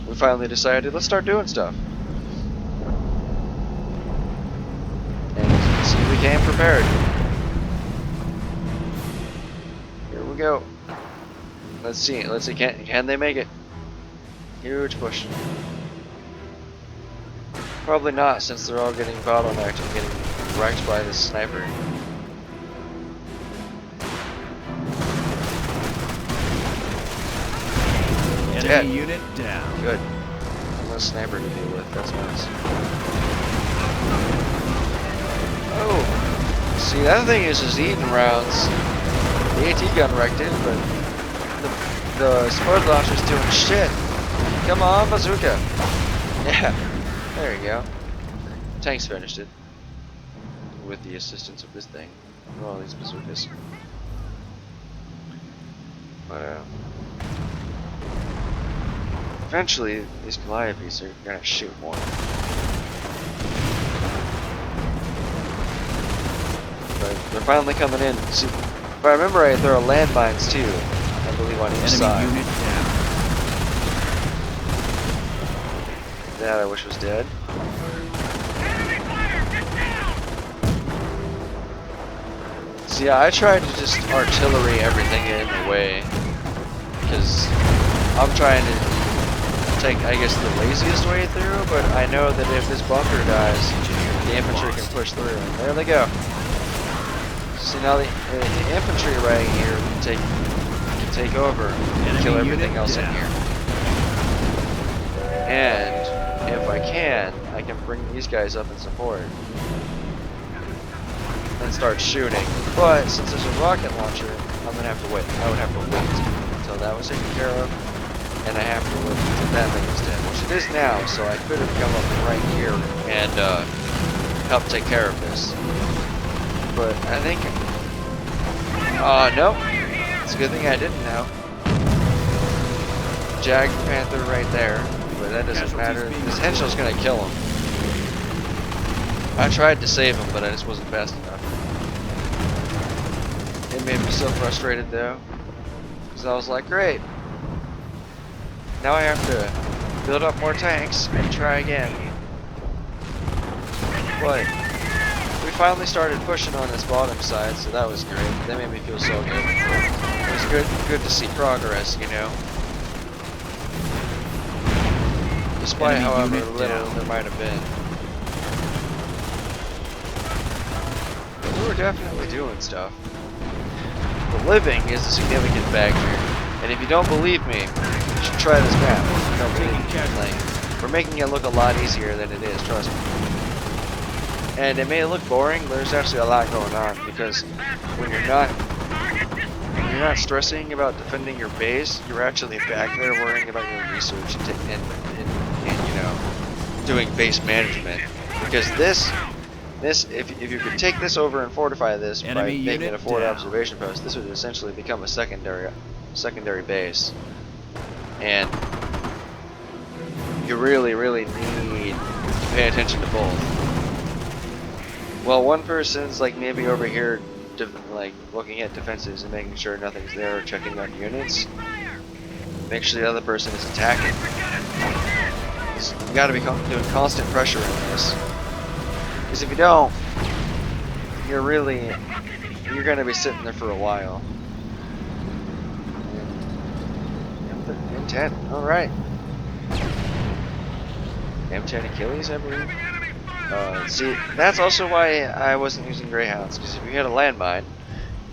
We finally decided, let's start doing stuff. And as you can see, we came prepared. Here we go. Let's see. Can they make it? Huge push. Probably not, since they're all getting bottlenecked and getting wrecked by this sniper. Enemy Dead. unit down. Good. No sniper to deal with. That's nice. Oh, see, that thing is just eating rounds. The AT gun wrecked it, but the spud launcher's doing shit. Come on, bazooka. Yeah, there you go. Tanks finished it with the assistance of this thing. All these bazookas. But eventually, these Calliope's are gonna shoot more. But they're finally coming in. See, if I remember right, there are landmines too. I believe on each Enemy side. unit down. That I wish was dead. Enemy fire! Get down! See, I tried to just artillery everything in the way, because I'm trying to take, I guess, the laziest way through, but I know that if this bunker dies, the infantry can push through. And there they go. See, now the infantry right here can take over and kill everything else in here. And if I can bring these guys up in support and start shooting. But since there's a rocket launcher, I'm gonna have to wait. I would have to wait until that was taken care of, and I have to wait until that thing is dead, which it is now. So I could have come up right here and helped take care of this. But I think, no, it's a good thing I didn't now. Jag Panther right there. But that doesn't matter. This Henschel's gonna kill him. I tried to save him, but I just wasn't fast enough. It made me so frustrated though, because I was like, great. Now I have to build up more tanks and try again. But we finally started pushing on this bottom side, so that was great. That made me feel so good. It was good to see progress, you know. Despite however little there might have been. But we were definitely doing stuff. The living is a significant factor. And if you don't believe me, you should try this map. If you don't believe me, we're making it look a lot easier than it is, trust me. And it may look boring, but there's actually a lot going on, because when you're not stressing about defending your base, you're actually back there worrying about your research and you know, doing base management. Because this if you could take this over and fortify this by making it a forward observation post, this would essentially become a secondary base. And you really need to pay attention to both. Well, one person's like maybe over here like looking at defenses and making sure nothing's there, or checking on units. Make sure the other person is attacking. You gotta be doing constant pressure in this. Because if you don't, you're gonna be sitting there for a while. M10, alright. M10 Achilles, I believe. See, that's also why I wasn't using Greyhounds, because if you hit a landmine,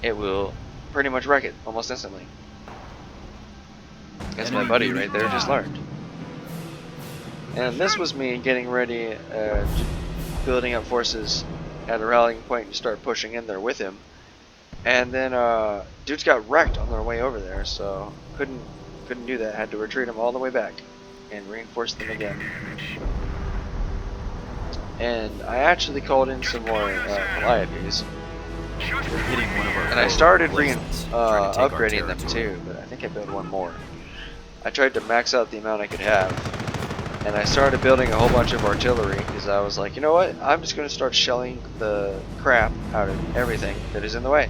it will pretty much wreck it almost instantly. As my buddy right there just learned. And this was me getting ready, building up forces at a rallying point to start pushing in there with him. And then dudes got wrecked on their way over there, so couldn't do that. Had to retreat them all the way back and reinforce them again. And I actually called in some more Calliope's. And I started upgrading them too, but I think I built one more. I tried to max out the amount I could have. And I started building a whole bunch of artillery, because I was like, you know what, I'm just going to start shelling the crap out of everything that is in the way.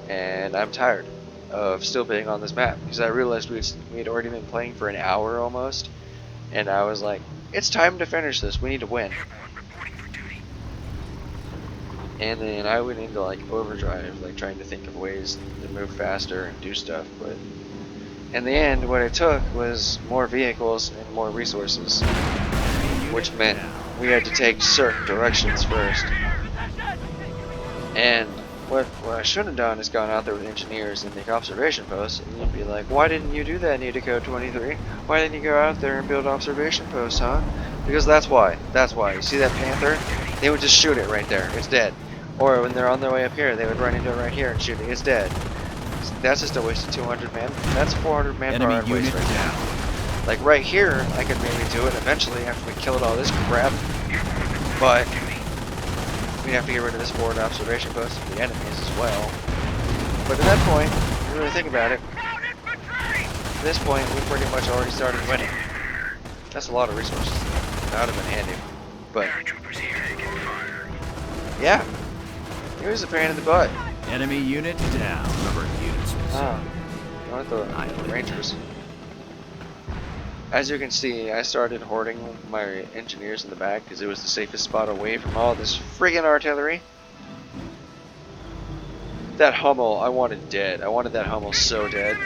And I'm tired of still being on this map, because I realized we had already been playing for an hour almost, and I was like, it's time to finish this, we need to win. And then I went into like overdrive, like trying to think of ways to move faster and do stuff, but in the end what it took was more vehicles and more resources, which meant we had to take certain directions first. And what I should have done is gone out there with engineers and make observation posts, and you'd be like, why didn't you do that, Nitico 23? Why didn't you go out there and build observation posts, huh? Because that's why. That's why. You see that Panther? They would just shoot it right there. It's dead. Or when they're on their way up here, they would run into it right here and shoot it. It's dead. That's just a waste of 200 man. That's 400 manpower waste right now. Like right here, I could maybe do it eventually after we killed all this crap. But we have to get rid of this forward observation post for the enemies as well. But at that point, if you really think about it, at this point we pretty much already started winning. That's a lot of resources. That would have been handy. But yeah, it was a pain in the butt. Enemy unit down. Number of units missing. Not the Rangers. As you can see, I started hoarding my engineers in the back because it was the safest spot away from all this friggin' artillery. That Hummel, I wanted dead. I wanted that Hummel so dead.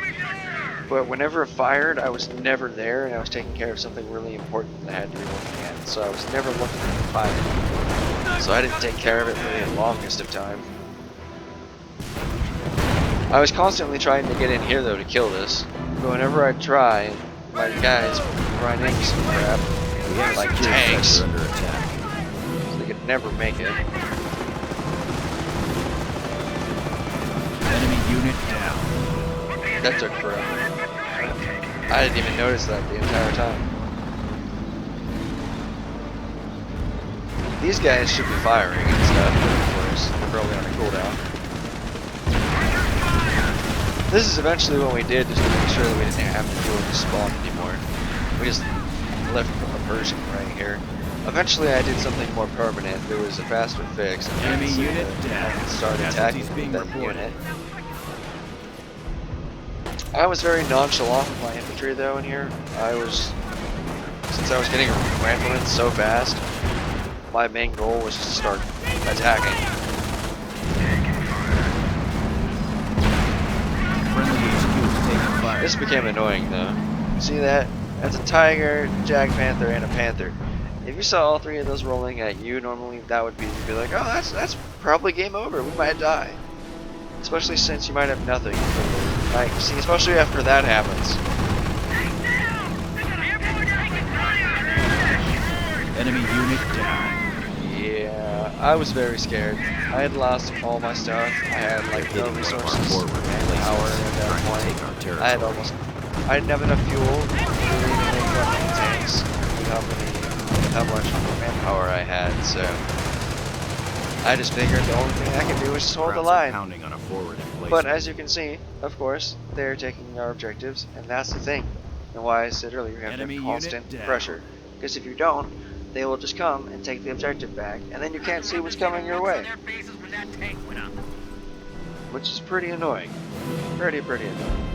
But whenever it fired, I was never there, and I was taking care of something really important that I had to be looking at. So I was never looking at the fire. So I didn't take care of it for the longest of time. I was constantly trying to get in here though to kill this. But whenever I try, my guys run into some crap. They get like tanks. Under attack. So they could never make it. Enemy unit down. That took forever. I didn't even notice that the entire time. These guys should be firing and stuff, but of course, they're probably on a cooldown. This is eventually what we did, just to make sure that we didn't have to deal with the spawn anymore. We just left a Persian right here. Eventually I did something more permanent. There was a faster fix. And enemy unit down. And started attacking that unit. I was very nonchalant with my infantry though in here. Since I was getting riflemen so fast, my main goal was just to start attacking. This became annoying though. See that? That's a tiger, Jack Panther, and a panther. If you saw all three of those rolling at you, normally that would be, you'd be like, oh, that's probably game over. We might die. Especially since you might have nothing. Like, see, especially after that happens. Enemy unit down. Yeah, I was very scared. I had lost all my stuff. I had like no resources and power at that point. I didn't have enough fuel to even make up any tanks. How much manpower I had, so I just figured the only thing I could do was just hold the line. But as you can see, of course, they're taking our objectives, and that's the thing. And why I said earlier, you have to have constant pressure. Because if you don't, they will just come and take the objective back, and then you can't see what's coming your way. Which is pretty annoying. Pretty annoying.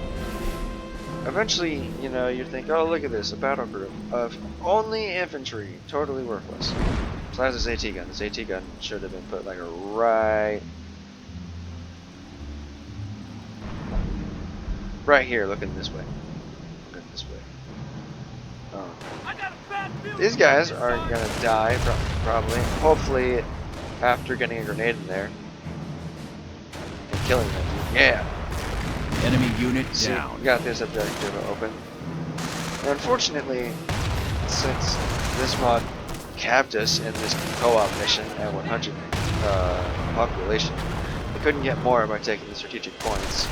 Eventually, you know, you think, oh, look at this, a battle group of only infantry, totally worthless. Besides this AT gun. This AT gun should have been put like right here, looking this way. Looking this way. These guys are gonna die, probably. Hopefully, after getting a grenade in there and killing them. Yeah. Enemy unit down. We got this objective open. And unfortunately, since this mod capped us in this co-op mission at 100 population, we couldn't get more by taking the strategic points.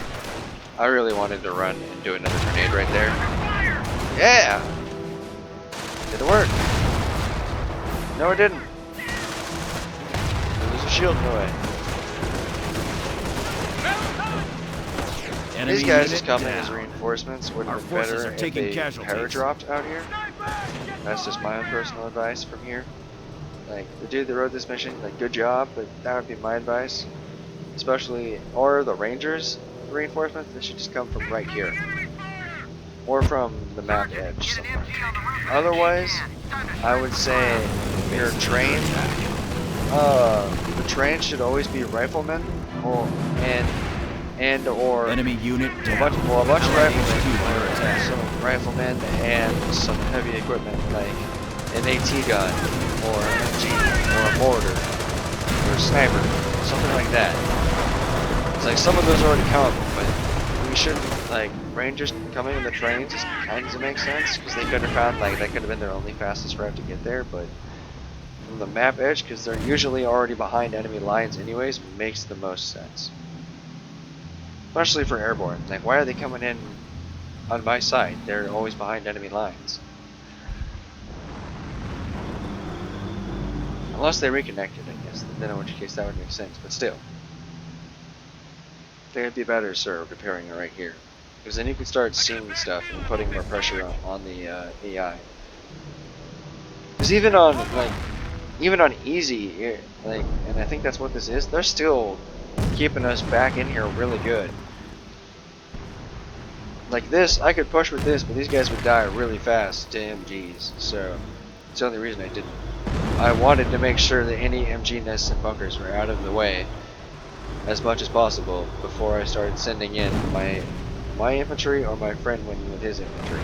I really wanted to run and do another grenade right there. Yeah! Did it work? No, it didn't. There's a shield in the way. Enemy These guys just down. come in as reinforcements. Wouldn't Our have been better forces are if taking they casualties. paradropped out here. That's just my own personal advice from here. Like, the dude that wrote this mission, like, good job, but that would be my advice. Especially, or the Rangers reinforcements, they should just come from right here. Or from the map edge somewhere. Otherwise, I would say if you're trained, the train should always be riflemen, or or Enemy unit a down. bunch of riflemen, NHC under or attack. some riflemen and some heavy equipment like an AT gun, or an MG, or a mortar, or a sniper, something like that. It's like some of those already count, but we shouldn't, like, Rangers coming in the trains just kind of makes sense, because they could have found, like, that could have been their only fastest route to get there, but from the map edge, because they're usually already behind enemy lines anyways, makes the most sense. Especially for airborne. Like, why are they coming in on my side? They're always behind enemy lines. Unless they reconnected, I guess. Then in which case that would make sense, but still. They'd be better served appearing right here. Because then you can start seeing stuff and putting more pressure on the AI. Because even on easy, like, and I think that's what this is, they're still keeping us back in here really good. Like this, I could push with this, but these guys would die really fast to MGs, so it's the only reason I didn't. I wanted to make sure that any MG nests and bunkers were out of the way as much as possible before I started sending in my infantry or my friend went in with his infantry.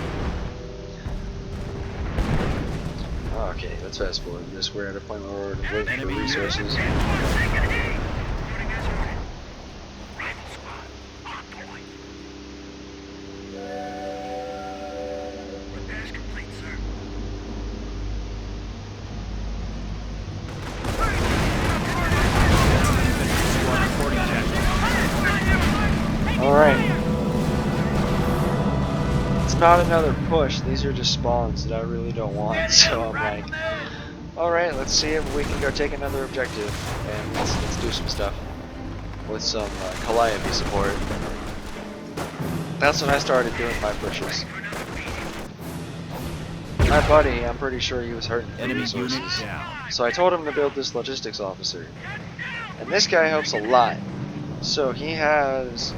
Okay, let's fast forward this. We're at a point where we're waiting for resources. Alright. It's not another push, these are just spawns that I really don't want, so I'm like, alright, let's see if we can go take another objective, and let's do some stuff with some Calliope support. That's when I started doing my pushes. My buddy, I'm pretty sure he was hurting for Enemy unit resources, down. so I told him to build this logistics officer. And this guy helps a lot. So he has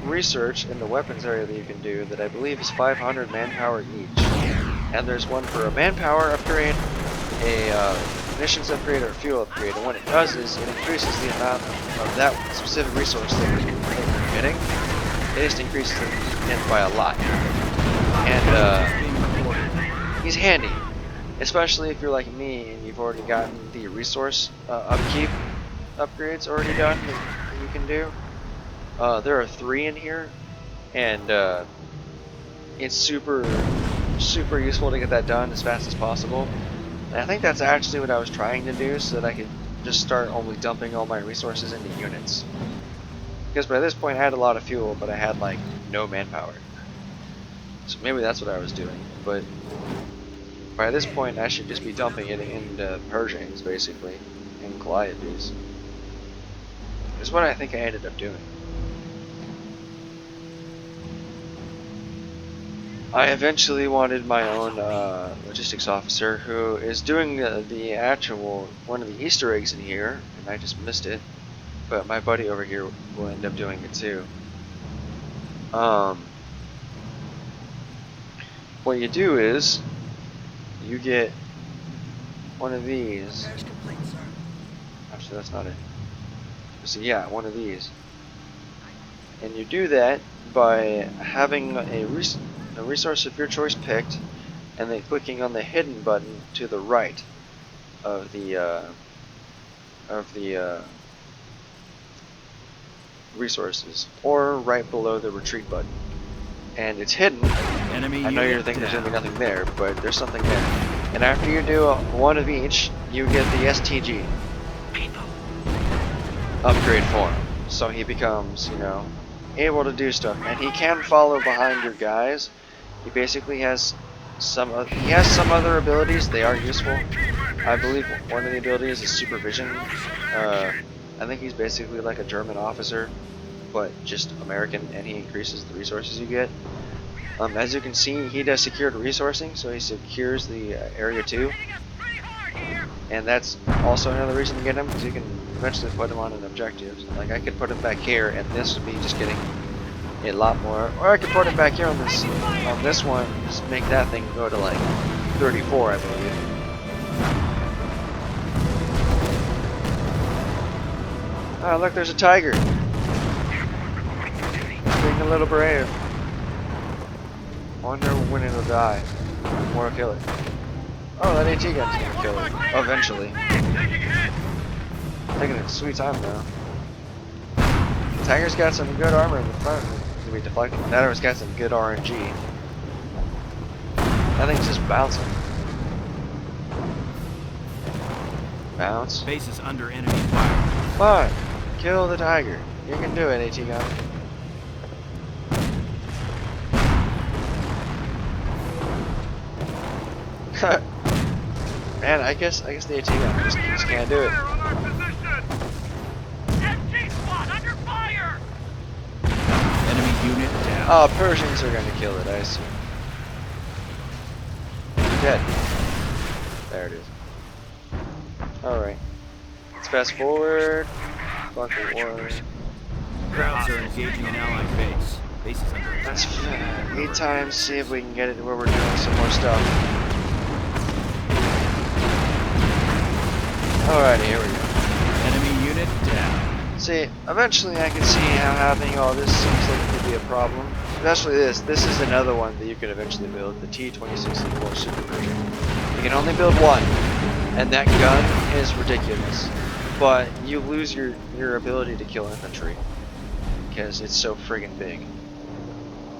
research in the weapons area that you can do that I believe is 500 manpower each. And there's one for a manpower upgrade, a munitions upgrade, or a fuel upgrade. And what it does is it increases the amount of that specific resource that you're getting. It just increases it by a lot. And he's handy, especially if you're like me and you've already gotten the resource upkeep upgrades already done that you can do. There are 3 in here, and it's super useful to get that done as fast as possible. And I think that's actually what I was trying to do, so that I could just start only dumping all my resources into units. Because by this point I had a lot of fuel, but I had like no manpower. So maybe that's what I was doing, but by this point I should just be dumping it into Pershings, basically, and Calliopes. Is what I think I ended up doing. I eventually wanted my own logistics officer who is doing the actual one of the Easter eggs in here, and I just missed it. But my buddy over here will end up doing it too. What you do is you get one of these. Actually, that's not it. So yeah, one of these. And you do that by having a resource of your choice picked, and then clicking on the hidden button to the right of the resources, or right below the retreat button. And it's hidden. Enemy I know you're thinking there's gonna be nothing there, but there's something there. And after you do one of each, you get the STG upgrade for him. So he becomes, you know, able to do stuff, and he can follow behind your guys. He basically has some other abilities. They are useful. I believe one of the abilities is supervision. I think he's basically like a German officer, but just American, and he increases the resources you get. As you can see, he does secured resourcing, so he secures the area too. And that's also another reason to get him, because you can eventually put him on an objective. Like I could put him back here, and this would be just getting a lot more. Or I could put him back here on this one, just make that thing go to like 34, I believe. Oh, look, there's a tiger. Being a little brave. Wonder when it'll die. Or it'll kill it. Oh, that AT gun's gonna kill it. Eventually. Taking its sweet time now. The tiger's got some good armor in the front. It's gonna be deflecting. That one's got some good RNG. That thing's just bouncing. Bounce. Base is under enemy fire. Come on, kill the tiger. You can do it, AT gun. Man, I guess the AT gun just can't do it. Enemy unit down. Oh, Persians are gonna kill it, I assume. Dead. There it is. Alright. Let's fast forward. Bunker 1. Crowds are engaging an allied base. Base is under attack. Let's 8 times, see if we can get it to where we're doing some more stuff. Alrighty, here we go. Enemy unit down. See, eventually I can see how having all this seems like it could be a problem. Especially this. This is another one that you can eventually build, the T-2064 Super version. You can only build one, and that gun is ridiculous. But you lose your ability to kill infantry, because it's so friggin' big.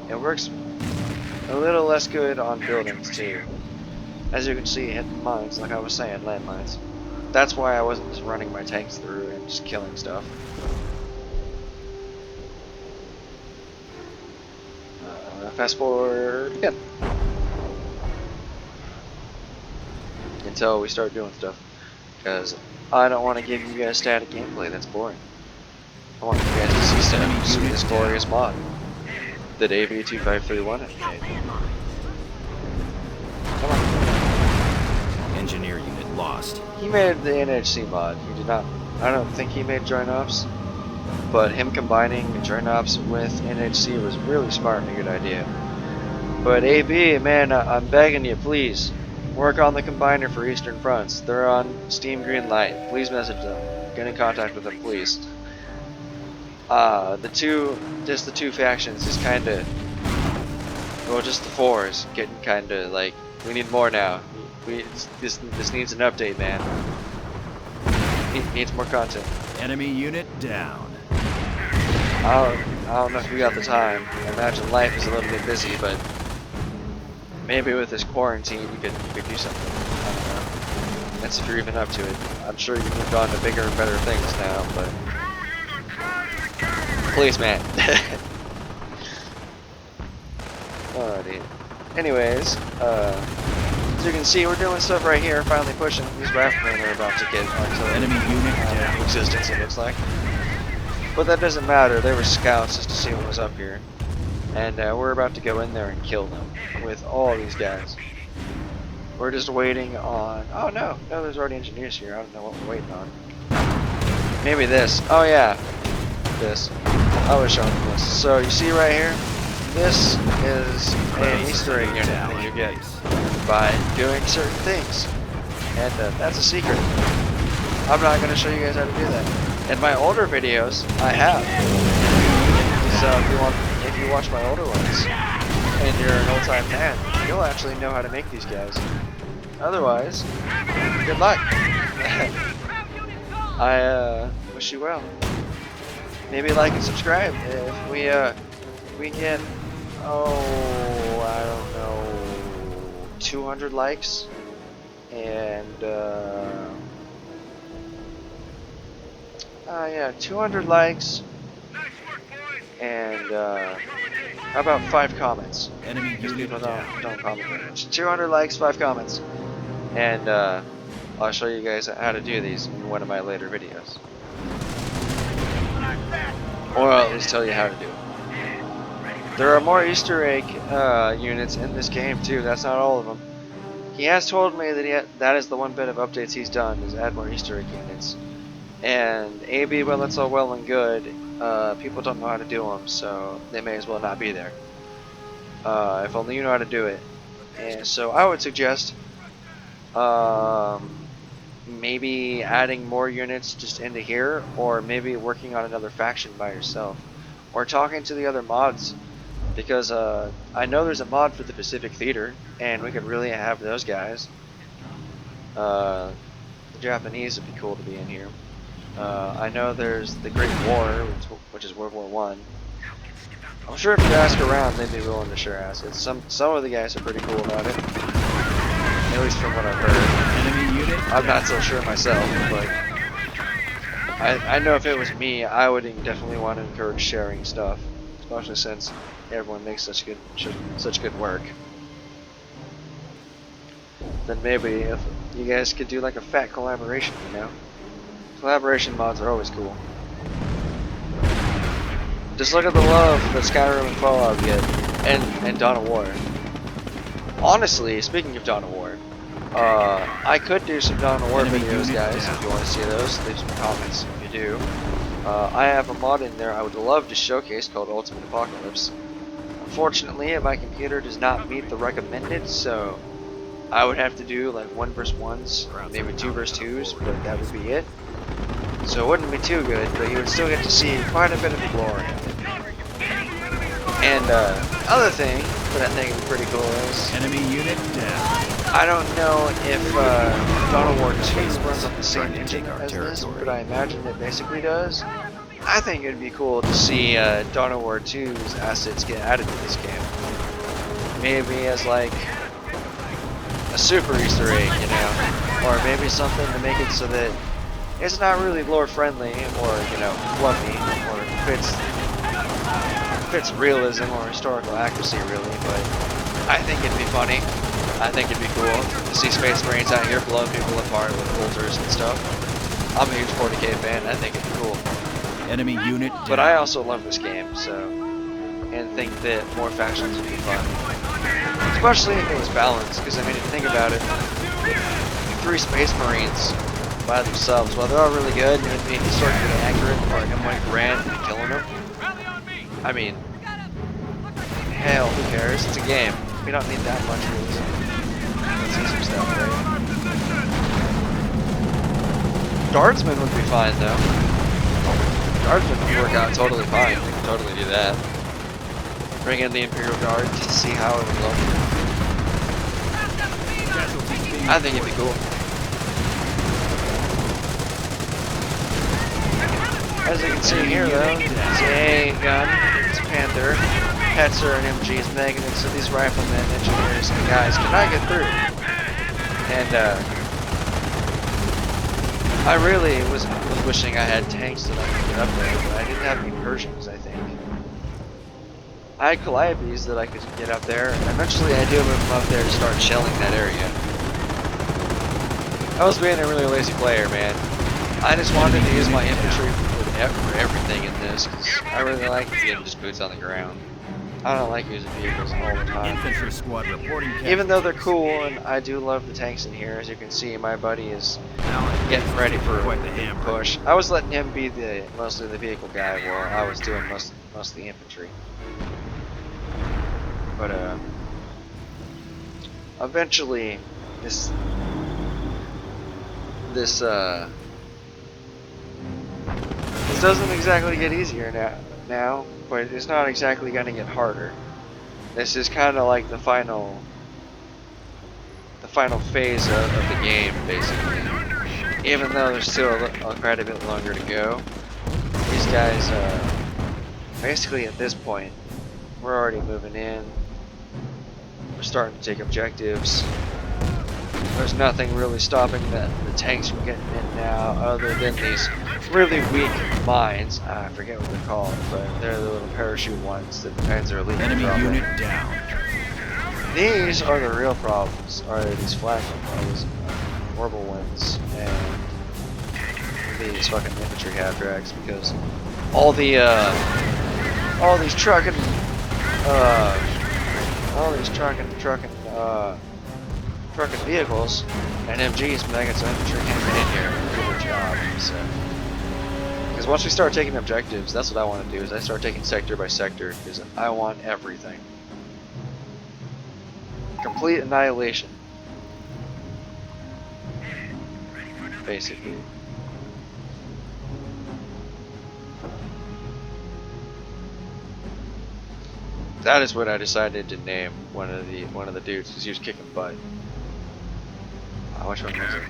It works a little less good on buildings too. As you can see, hitting mines, like I was saying, landmines. That's why I wasn't just running my tanks through and just killing stuff. Fast forward again. Until we start doing stuff. Because I don't want to give you guys static gameplay, that's boring. I want you guys to see stuff, see this glorious mod that AB2531 has made. Come on. Engineer unit lost. He made the NHC mod. He did not. I don't think he made joint ops, but him combining joint ops with NHC was really smart and a good idea. But AB, man, I'm begging you, please work on the combiner for Eastern Fronts. They're on Steam Green Light. Please message them. Get in contact with them, please. The two factions is kind of, well, just the four is getting kind of like, we need more now. This needs an update, man. Needs more content. Enemy unit down. I don't know if you got the time. I imagine life is a little bit busy, but maybe with this quarantine you could do something. I don't know. That's if you're even up to it. I'm sure you've moved on to bigger and better things now, but please, man. Alrighty. Anyways, as you can see, we're doing stuff right here, finally pushing. These riflemen are about to get artillery Enemy unit down. existence, it looks like. But that doesn't matter, they were scouts just to see what was up here. And we're about to go in there and kill them with all these guys. We're just waiting on... Oh no, there's already engineers here, I don't know what we're waiting on. Maybe this. Oh yeah, this. I was showing you this. So you see right here? This is an Easter egg unit that you get by doing certain things, and that's a secret. I'm not going to show you guys how to do that. In my older videos, I have. So if you watch my older ones, and you're an old-time fan, you'll actually know how to make these guys. Otherwise, good luck. I wish you well. Maybe like and subscribe if we get, oh, I don't know, 200 likes, and yeah, 200 likes, and how about 5 comments? Enemy Because unit people down. don't comment very much. 200 likes, 5 comments, and I'll show you guys how to do these in one of my later videos, or I'll at least tell you how to do it. There are more Easter egg units in this game too. That's not all of them. He has told me that that is the one bit of updates he's done, is add more Easter egg units. And AB, well, that's all well and good. People don't know how to do them, so they may as well not be there. If only you know how to do it. And so I would suggest maybe adding more units just into here, or maybe working on another faction by yourself, or talking to the other mods, because I know there's a mod for the Pacific Theater, and we could really have those guys. The Japanese would be cool to be in here. I know there's the Great War, which is World War One. I'm sure if you ask around, they'd be willing to share assets. Some of the guys are pretty cool about it, at least from what I've heard. Enemy unit. I'm not so sure myself, but I know if it was me, I would definitely want to encourage sharing stuff, especially since everyone makes such good work. Then maybe if you guys could do like a fat collaboration, you know? Collaboration mods are always cool. Just look at the love that Skyrim and Fallout get, and Dawn of War. Honestly, speaking of Dawn of War, I could do some Dawn of War videos, guys, if you want to see those. Leave some comments if you do. I have a mod in there I would love to showcase called Ultimate Apocalypse. Unfortunately, my computer does not meet the recommended, so I would have to do like 1 vs 1s, maybe 2 vs 2s, but that would be it. So it wouldn't be too good, but you would still get to see quite a bit of the glory. And other thing that I think is pretty cool is Enemy unit down. I don't know if Dawn of War 2 runs on the same engine as this, but I imagine it basically does. I think it'd be cool to see Dawn of War 2's assets get added to this game. Maybe as like a super Easter egg, you know, or maybe something to make it so that it's not really lore friendly or, you know, fluffy or fits realism or historical accuracy really, but I think it'd be funny. I think it'd be cool to see Space Marines out here blowing people apart with bolters and stuff. I'm a huge 40k fan. I think it'd be cool. Enemy unit down. But I also love this game, so, and think that more factions would be fun. Especially if it was balanced, because I mean, if you think about it, 3 Space Marines by themselves, well, they're all really good, and if you start getting accurate, or him like Grand and killing them, I mean, hell, who cares? It's a game. We don't need that much realism. Let's see some stuff, right? Guardsmen would be fine, though. Guardsmen would work out totally fine. We can totally do that. Bring in the Imperial Guard just to see how it would look. I think it'd be cool. As you can see here, though, it's a gun, it's a Panther, Hetzer, and MG's magnets, so these riflemen, engineers, and guys cannot get through. And I really was wishing I had tanks that I could get up there, but I didn't have any Persians, I think. I had Calliopes that I could get up there, and eventually I do move them up there to start shelling that area. I was being a really lazy player, man. I just wanted to use my infantry for everything in this, because I really like getting just boots on the ground. I don't like using vehicles all the time. Infantry squad reporting. Even though they're cool, and I do love the tanks in here, as you can see, my buddy is getting ready for a big push. I was letting him be mostly the vehicle guy while I was doing most of the infantry. But eventually, this doesn't exactly get easier now, but it's not exactly going to get harder. This is kind of like the final phase of the game, basically. Even though there's still quite a bit longer to go, these guys, basically at this point, we're already moving in. We're starting to take objectives. There's nothing really stopping the tanks from getting in now, other than these really weak mines. I forget what they're called, but they're the little parachute ones that the Panzer are leaving. Enemy unit down. These are the real problems, are these flashing problems, horrible winds, and these fucking infantry half-tracks, because all these trucking vehicles and MGs, maggots, and infantry can't get in here and do their job. So, because once we start taking objectives, that's what I want to do. Is I start taking sector by sector, because I want everything. Complete annihilation. basically. That is what I decided to name one of the dudes, because he was kicking butt. Which one was it?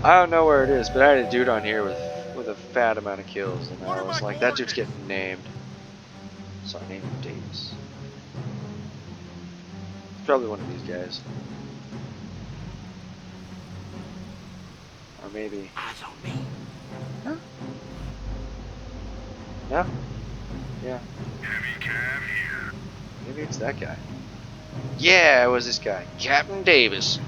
I don't know where it is, but I had a dude on here with a fat amount of kills, and I was like, that dude's getting named. So I named him Davis. It's probably one of these guys. Or maybe. Eyes on me. Huh? No? Yeah. Maybe it's that guy. Yeah, it was this guy. Captain Davis.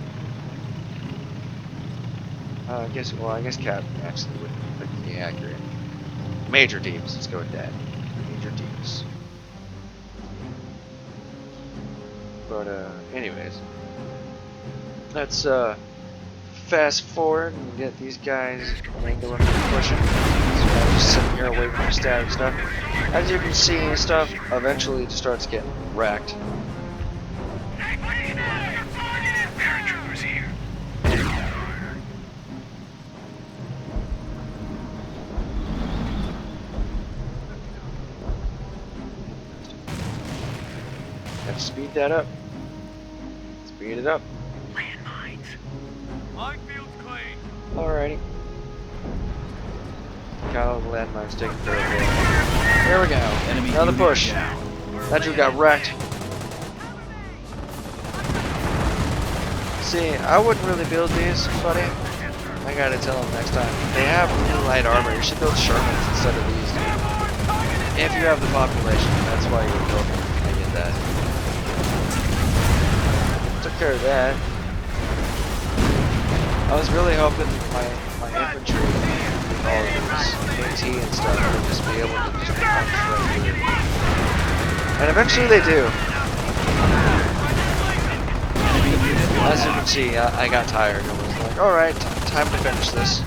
I guess Captain actually would be accurate. Major Davis, let's go with that. Major Davis. But anyways. Let's fast forward and get these guys angle up and pushing. So I'm just sitting here waiting for static stuff. As you can see, stuff eventually just starts getting wrecked. Have to speed that up. Speed it up. Landmines. Minefield's clean. Alrighty. Got all the landmines taken care of. There we go. Enemy Another unit push. down. That dude got wrecked. See, I wouldn't really build these, buddy. I gotta tell them next time. They have really light armor. You should build Shermans instead of these. If you have the population, that's why you would build them. I get that. Took care of that. I was really hoping my infantry, with all of this AT and stuff, would just be able to just punch right through. And eventually they do. As you can see, I got tired and was like, alright, time to finish this.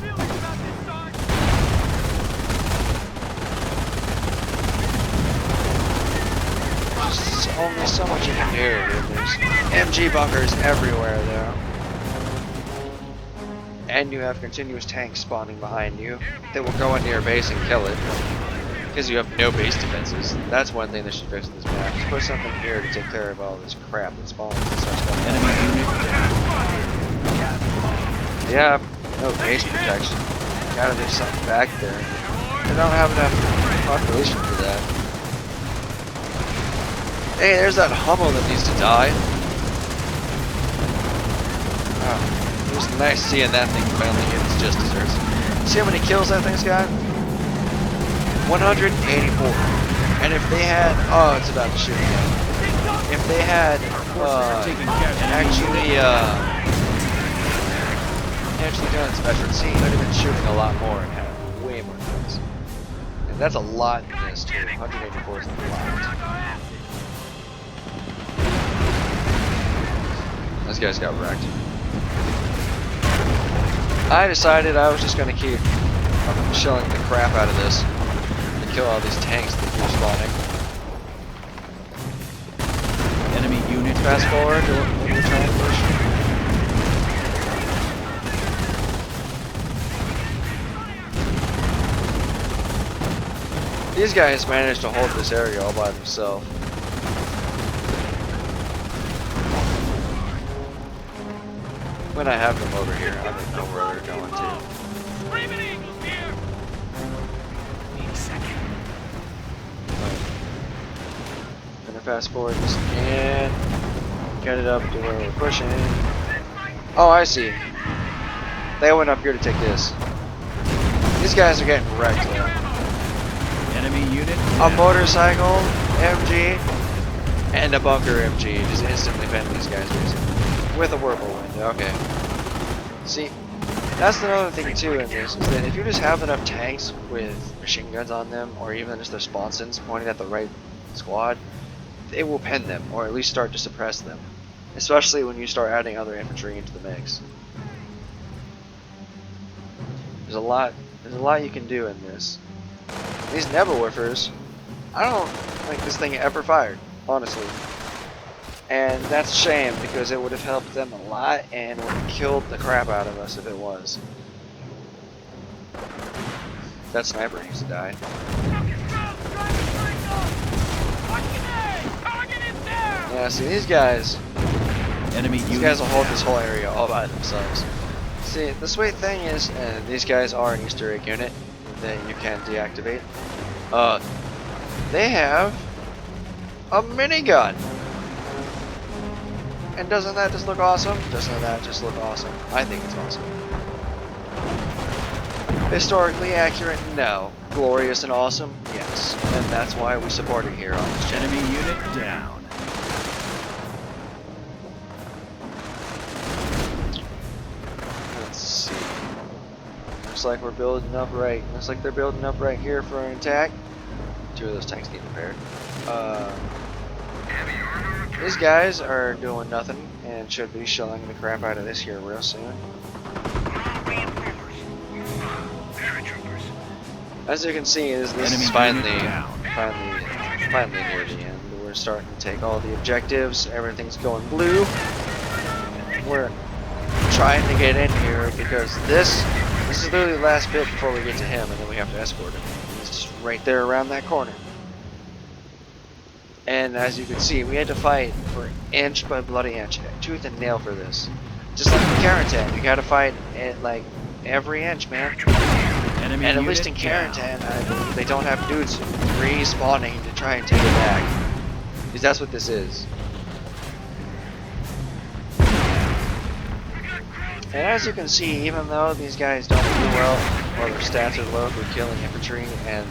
There's only so much you can do. There's MG bunkers everywhere there. And you have continuous tanks spawning behind you that will go into your base and kill it. Because you have no base defenses. That's one thing they should fix in this map. Just put something here to take care of all this crap that spawns and such. Enemy unit down. Yeah, no base protection. Gotta do something back there. They don't have enough population for that. Hey, there's that Hummel that needs to die. Oh, it was nice seeing that thing finally get its just desserts. See how many kills that thing's got? 184. And if they had, oh, it's about to shoot again. If they had actually done special, see, it would have been shooting a lot more and had way more kills. And that's a lot in this too. 184 is a lot. Those guys got wrecked. I decided I was just gonna keep shelling the crap out of this. Kill all these tanks that keep spawning. Enemy unit Fast forward to the trying push. These guys managed to hold this area all by themselves. When I have them over here, I don't know where they're going to. Screaming Eagles here. Need a second. Gonna fast forward this and get it up to where we're pushing. Oh, I see. They went up here to take this. These guys are getting wrecked though. Enemy unit A motorcycle MG and a bunker MG just instantly bent these guys with a whirlwind. Okay. See, that's another thing too in this, is that if you just have enough tanks with machine guns on them, or even just their sponsons pointing at the right squad, they will pen them, or at least start to suppress them. Especially when you start adding other infantry into the mix. There's a lot you can do in this. These Nebelwerfers, I don't think this thing ever fired, honestly. And that's a shame because it would have helped them a lot and would have killed the crap out of us if it was. That sniper needs to die. Yeah, see these guys. These guys will hold this whole area all by themselves. See, the sweet thing is, these guys are an Easter egg unit that you can deactivate. They have a minigun. And doesn't that just look awesome? Doesn't that just look awesome? I think it's awesome. Historically accurate? No. Glorious and awesome? Yes. And that's why we support it here on this channel. Enemy unit down. Let's see. Looks like we're building up right. Looks like they're building up right here for an attack. 2 of those tanks need repaired. These guys are doing nothing and should be shelling the crap out of this here real soon. As you can see, this is finally near the end. We're starting to take all the objectives. Everything's going blue. We're trying to get in here because this is literally the last bit before we get to him, and then we have to escort him. He's just right there around that corner. And as you can see, we had to fight for inch by bloody inch, tooth and nail for this. Just like in Carentan, you gotta fight at like every inch, man. And at least in Carentan, they don't have dudes respawning to try and take it back. Because that's what this is. And as you can see, even though these guys don't do well, or their stats are low for killing infantry and,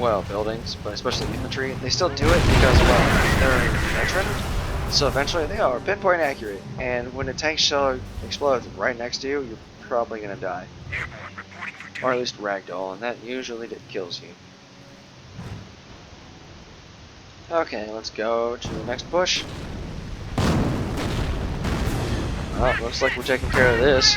well, buildings, but especially infantry, they still do it because, well, they're veterans. So eventually they are pinpoint accurate. And when a tank shell explodes right next to you, you're probably going to die. Or at least ragdoll, and that usually kills you. Okay, let's go to the next push. Oh, looks like we're taking care of this.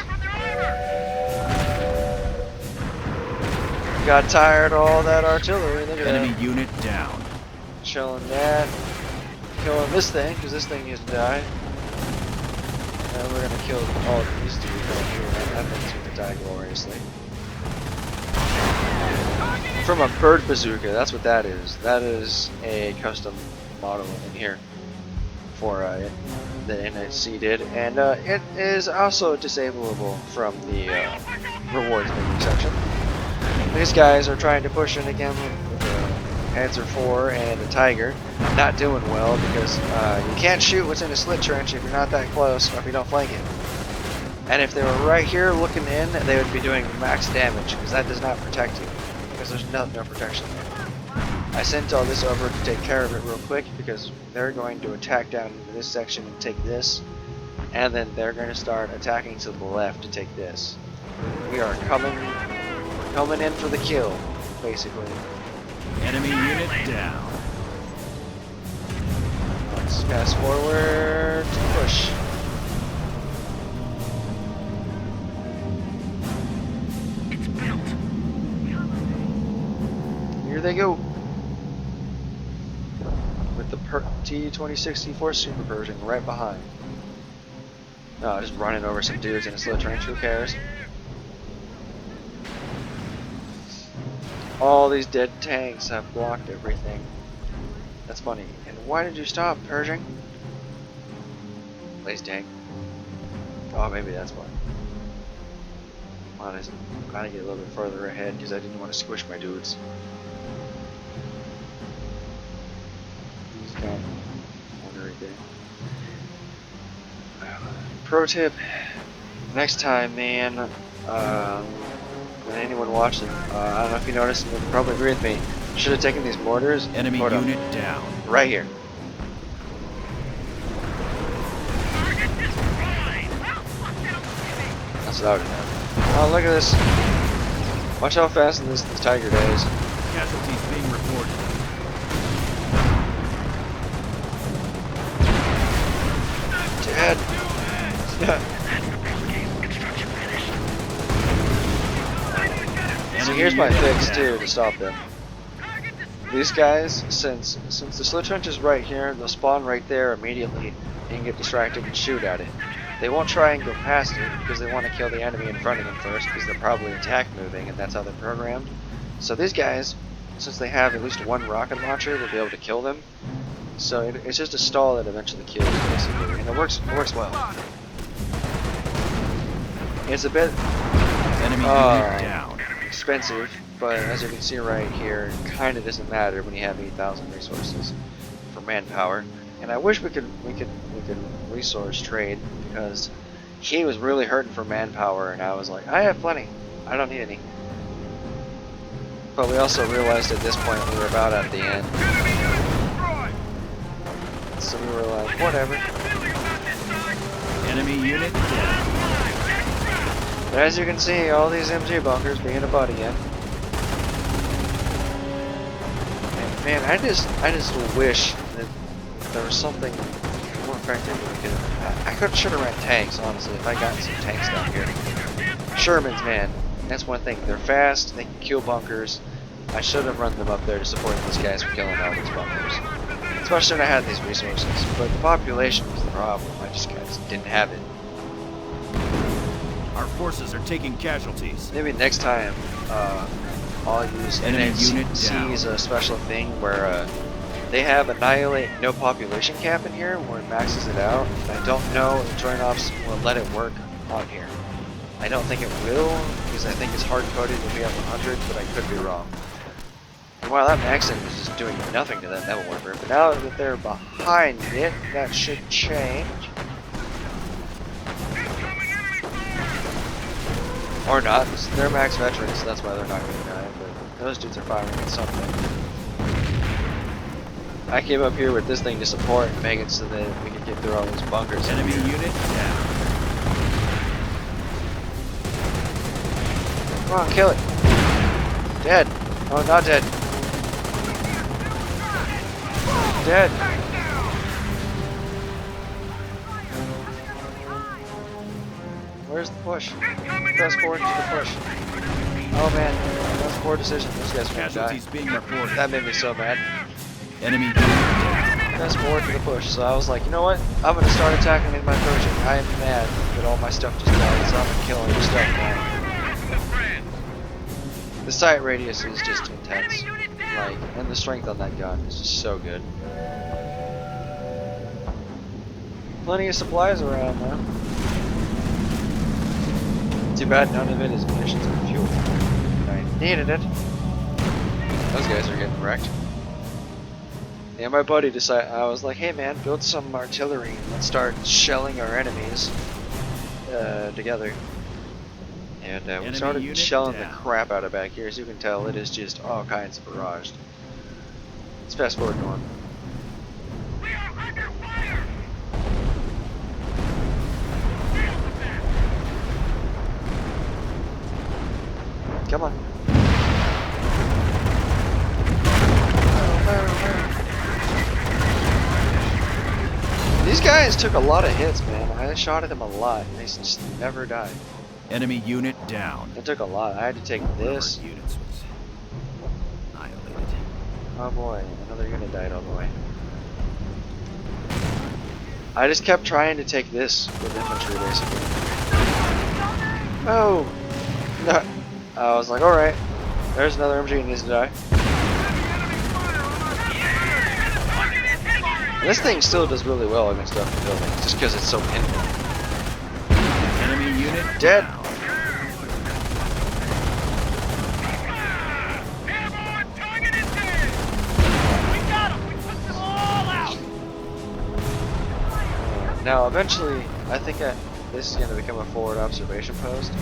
Got tired of all that artillery. Look at that. Enemy unit down. Chilling that. Killing this thing, because this thing needs to die. And we're gonna kill all of these two right here. That thing's gonna die gloriously. From a bird bazooka, that's what that is. That is a custom model in here for the NHC did, and it is also disableable from the rewards menu section. These guys are trying to push in again with a Panzer IV and a Tiger. Not doing well because you can't shoot what's in a slit trench if you're not that close or if you don't flank it. And if they were right here looking in, they would be doing max damage because that does not protect you. Because there's no protection there. I sent all this over to take care of it real quick because they're going to attack down into this section and take this, and then they're going to start attacking to the left to take this. We are coming in for the kill, basically. Enemy unit down. Let's fast forward to push. Here they go. With the T-2064 Super Pershing right behind. No, just running over some dudes in a slow trench, who cares? All these dead tanks have blocked everything. That's funny. And why did you stop, Pershing? Lazy tank. Oh, maybe that's why. Honestly, I'm trying to get a little bit further ahead because I didn't want to squish my dudes. Pro tip, next time, man, when anyone watching, I don't know if you noticed, you'll probably agree with me, should have taken these mortars. Enemy unit down. Right here. That's what I would have done. Oh, look at this. Watch how fast this Tiger dies. Casualties being reported. Dead. So here's my fix too to stop them. these guys, since the slow trench is right here, they'll spawn right there immediately and get distracted and shoot at it. They won't try and go past it because they want to kill the enemy in front of them first because they're probably attack moving and that's how they're programmed. So these guys, since they have at least one rocket launcher, they'll be able to kill them. So it's just a stall that eventually kills, basically, and it works well. It's a bit Enemy unit down. expensive, but as you can see right here, it kind of doesn't matter when you have 8,000 resources for manpower. And I wish we could resource trade because he was really hurting for manpower, and I was like, I have plenty, I don't need any. But we also realized at this point we were about at the end, so we were like, whatever. Enemy unit down. But as you can see, all these MG bunkers being a butt again. And man, I just wish that there was something more effective we could. I should have ran tanks, honestly, if I got some tanks down here. Shermans, man, that's one thing. They're fast, they can kill bunkers. I should have run them up there to support these guys from killing all these bunkers. Especially when I had these resources. But the population was the problem. I just didn't have it. Our forces are taking casualties. Maybe next time I'll use Enemy unit NHC's down. special thing where they have annihilate no population cap in here where it maxes it out. I don't know if joint ops will let it work on here. I don't think it will because I think it's hard coded if we have 100, but I could be wrong. And while that maxing was just doing nothing to that Neville Warfare, but now that they're behind it, that should change. Or not. They're max veterans, so that's why they're not going to die. But those dudes are firing at something. I came up here with this thing to support and make it so that we could get through all these bunkers. Enemy unit down. Come on, kill it. Dead. Oh, not dead. Dead. Where's the push? Fast forward to the push. Oh man, that's a poor decision. Those guys are gonna die. Casualties being reported. That made me so mad. Enemy unit down. Fast forward to the push. So I was like, you know what? I'm gonna start attacking in my Persian. I am mad that all my stuff just died, so I'm gonna kill all your stuff now. The sight radius is just intense. Like, and the strength on that gun is just so good. Plenty of supplies around though. Too bad none of it is munitions or fuel. I needed it. Those guys are getting wrecked. Yeah, my buddy decided, I was like, hey man, build some artillery and let's start shelling our enemies together. And we started shelling the crap out of back here. As you can tell, it is just all kinds of barraged. Let's fast forward going. We are under fire! Come on. These guys took a lot of hits, man. I shot at them a lot, and they just never died. Enemy unit down. It took a lot. I had to take this. One of our units was annihilated. Oh boy, another unit died all the way. I just kept trying to take this with infantry, basically. Oh! No. I was like, alright, there's another MG that needs to die. And this thing still does really well against stuff in buildings, just because it's so infinite. Enemy unit Dead! down. Airborne target is dead! We got him! We took them all out! Now, eventually, I think this is going to become a forward observation post,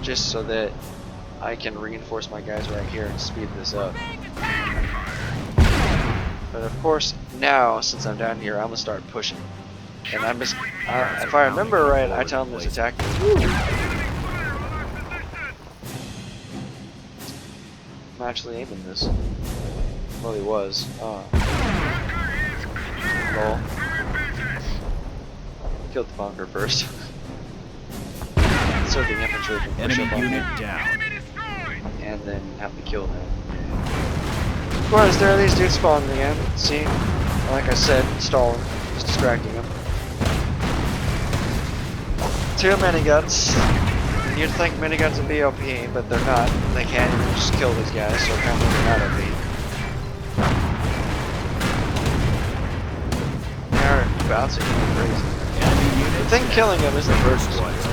just so that I can reinforce my guys right here and speed this up. But of course, now, since I'm down here, I'm going to start pushing. And I'm just, if I remember right, I tell them to attack me. I'm actually aiming this. Well, he was. Lol. Killed the bunker first. So the infantry can push Enemy up on unit them, down. and then have to kill them. Of course, there are these dudes spawning again. See? Like I said, stalling. Just distracting them. Too many guns. And you'd think miniguns would be OP, but they're not. They can't even just kill these guys, so apparently they're not OP. They're bouncing crazy. The thing killing them is the bird ones,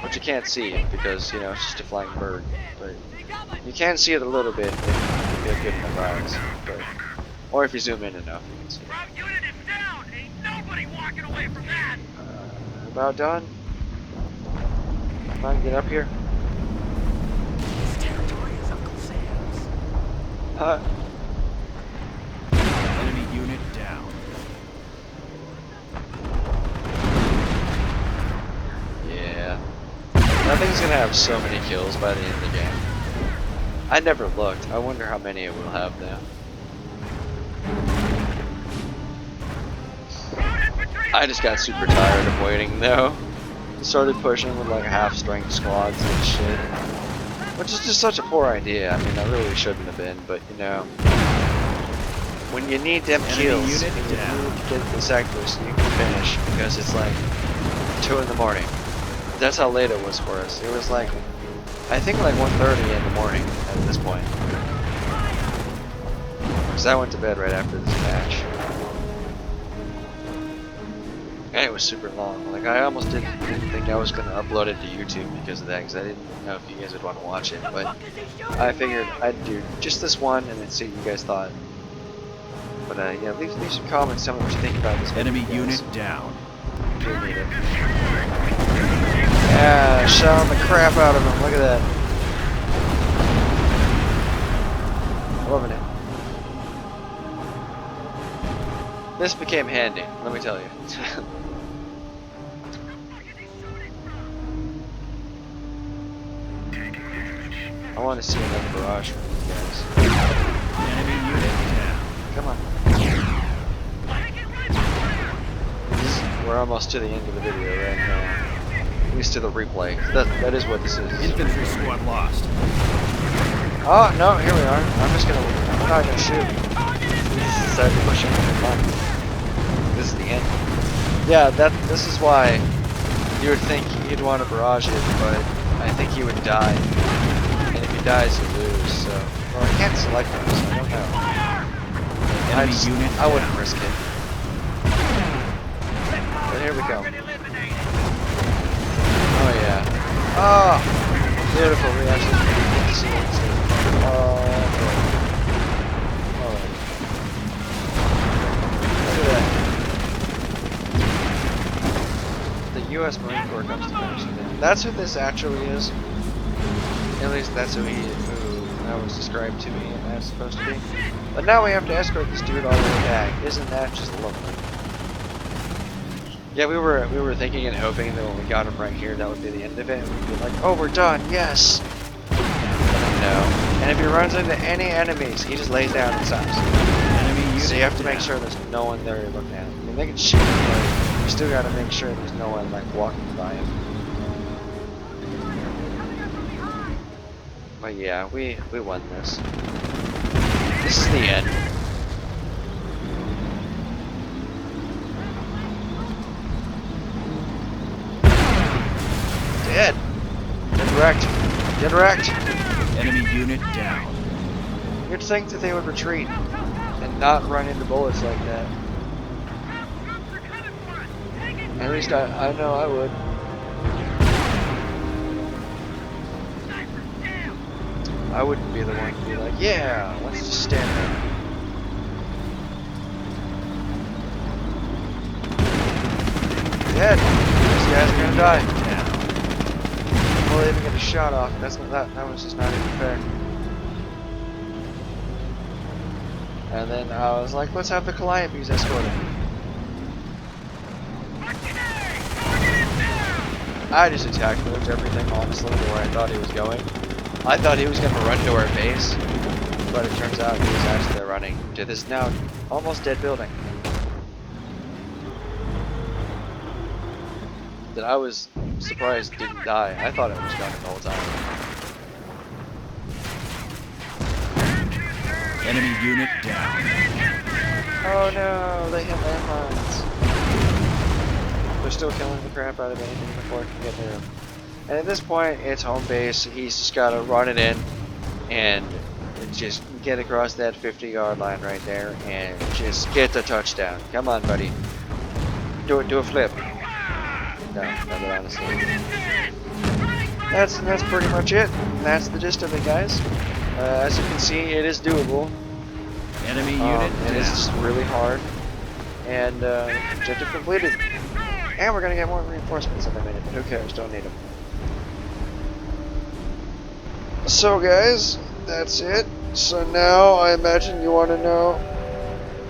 which you can't see because, you know, it's just a flying bird. But you can see it a little bit if you have good enough eyes. But, or if you zoom in enough, you can see it. Unit is down. Ain't nobody walking away from that. About done. Come on, get up here. This territory is Uncle Sam's. Enemy unit down. Yeah. That thing's gonna have so many kills by the end of the game. I never looked. I wonder how many it will have now. I just got super tired of waiting though. Started pushing with like half-strength squads and shit. Which is just such a poor idea. I mean, I really shouldn't have been, but you know. When you need them kills, you need to get the sector so you can finish, because it's like 2 in the morning. That's how late it was for us. It was like, I think like 1:30 in the morning at this point. Because I went to bed right after this match. And it was super long. Like, I almost didn't think I was going to upload it to YouTube because of that, because I didn't know if you guys would want to watch it. But I figured I'd do just this one and then see what you guys thought. But yeah, leave some comments, tell me what you think about this. Enemy unit down. Do need it. Yeah, shelling the crap out of him. Look at that. Loving it. This became handy, let me tell you. I want to see another barrage from these guys. Enemy unit down. Come on. We're almost to the end of the video right now. At least to the replay. That is what this is. Infantry squad lost. Oh, no, here we are. I'm not gonna shoot. Start pushing. Come on. This is the end. Yeah, this is why you would think you'd want to barrage it, but I think he would die. And if he dies, you lose, so... Well, I can't select him, so I don't know. I wouldn't risk it. But here we go. Oh, yeah. Oh! Beautiful reaction. Oh, boy. Oh. Look at that. The U.S. Marine Corps comes to finish it. That's who this actually is. At least that's who that was described to me, and that's supposed to be. But now we have to escort this dude all the way back. Isn't that just lovely? Yeah, we were thinking and hoping that when we got him right here, that would be the end of it. And we'd be like, oh, we're done, yes! No. And if he runs into any enemies, he just lays down and stops. So you have to make sure there's no one there looking at him. I mean, they can shoot him, but you still gotta make sure there's no one like walking by him. But yeah, we won this. This is the end. Dead. Get wrecked. Get wrecked. Enemy unit down. You'd think that they would retreat and not run into bullets like that. At least I know I would. I wouldn't be the one to be like, yeah, let's just stand there. Dead. These guys are gonna die. Well, they even get a shot off. That was just not even fair. And then I was like, let's have the Calliopes escort him. I just attack moved everything honestly to where I thought he was going. I thought he was going to run to our base, but it turns out he was actually running to this now almost dead building. That I was surprised didn't die. I thought it was going the whole time. Enemy unit down. Oh no, they hit landmines. They're still killing the crap out of anything before it can get there. And at this point, it's home base. He's just got to run it in and just get across that 50-yard line right there and just get the touchdown. Come on, buddy. Do a flip. No, but honestly. That's pretty much it. That's the gist of it, guys. As you can see, it is doable. Enemy unit It is down. just really hard. And objective completed. And we're gonna get more reinforcements in a minute. Who cares? Don't need them. So guys, that's it. So now I imagine you want to know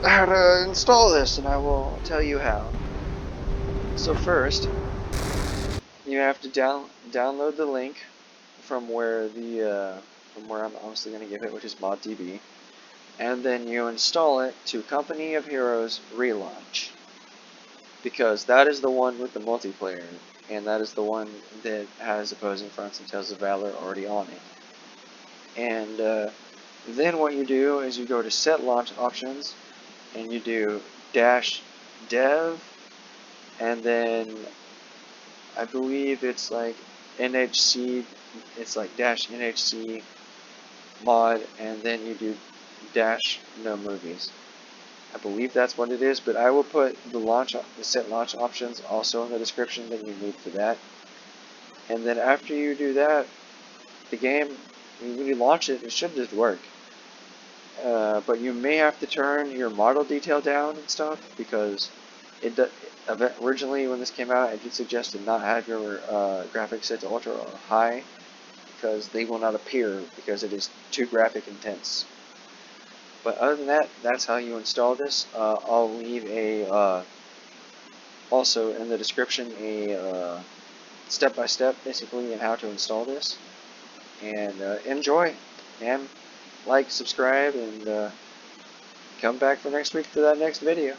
how to install this, and I will tell you how. So first, you have to download the link from where I'm obviously going to give it, which is MOD+, and then you install it to Company of Heroes Relaunch, because that is the one with the multiplayer, and that is the one that has Opposing Fronts and Tales of Valor already on it. And then what you do is you go to Set Launch Options, and you do -dev, and then I believe it's like NHC, it's like -NHC mod, and then you do -nomovies. I believe that's what it is, but I will put the set launch options also in the description that you need for that. And then after you do that, the game, when you launch it, it should just work. But you may have to turn your model detail down and stuff, because originally when this came out, I did suggest to not have your graphics set to ultra or high, because they will not appear because it is too graphic intense. But other than that, that's how you install this. I'll leave also in the description a step-by-step basically on how to install this. And enjoy, and like, subscribe, and come back for next week for that next video.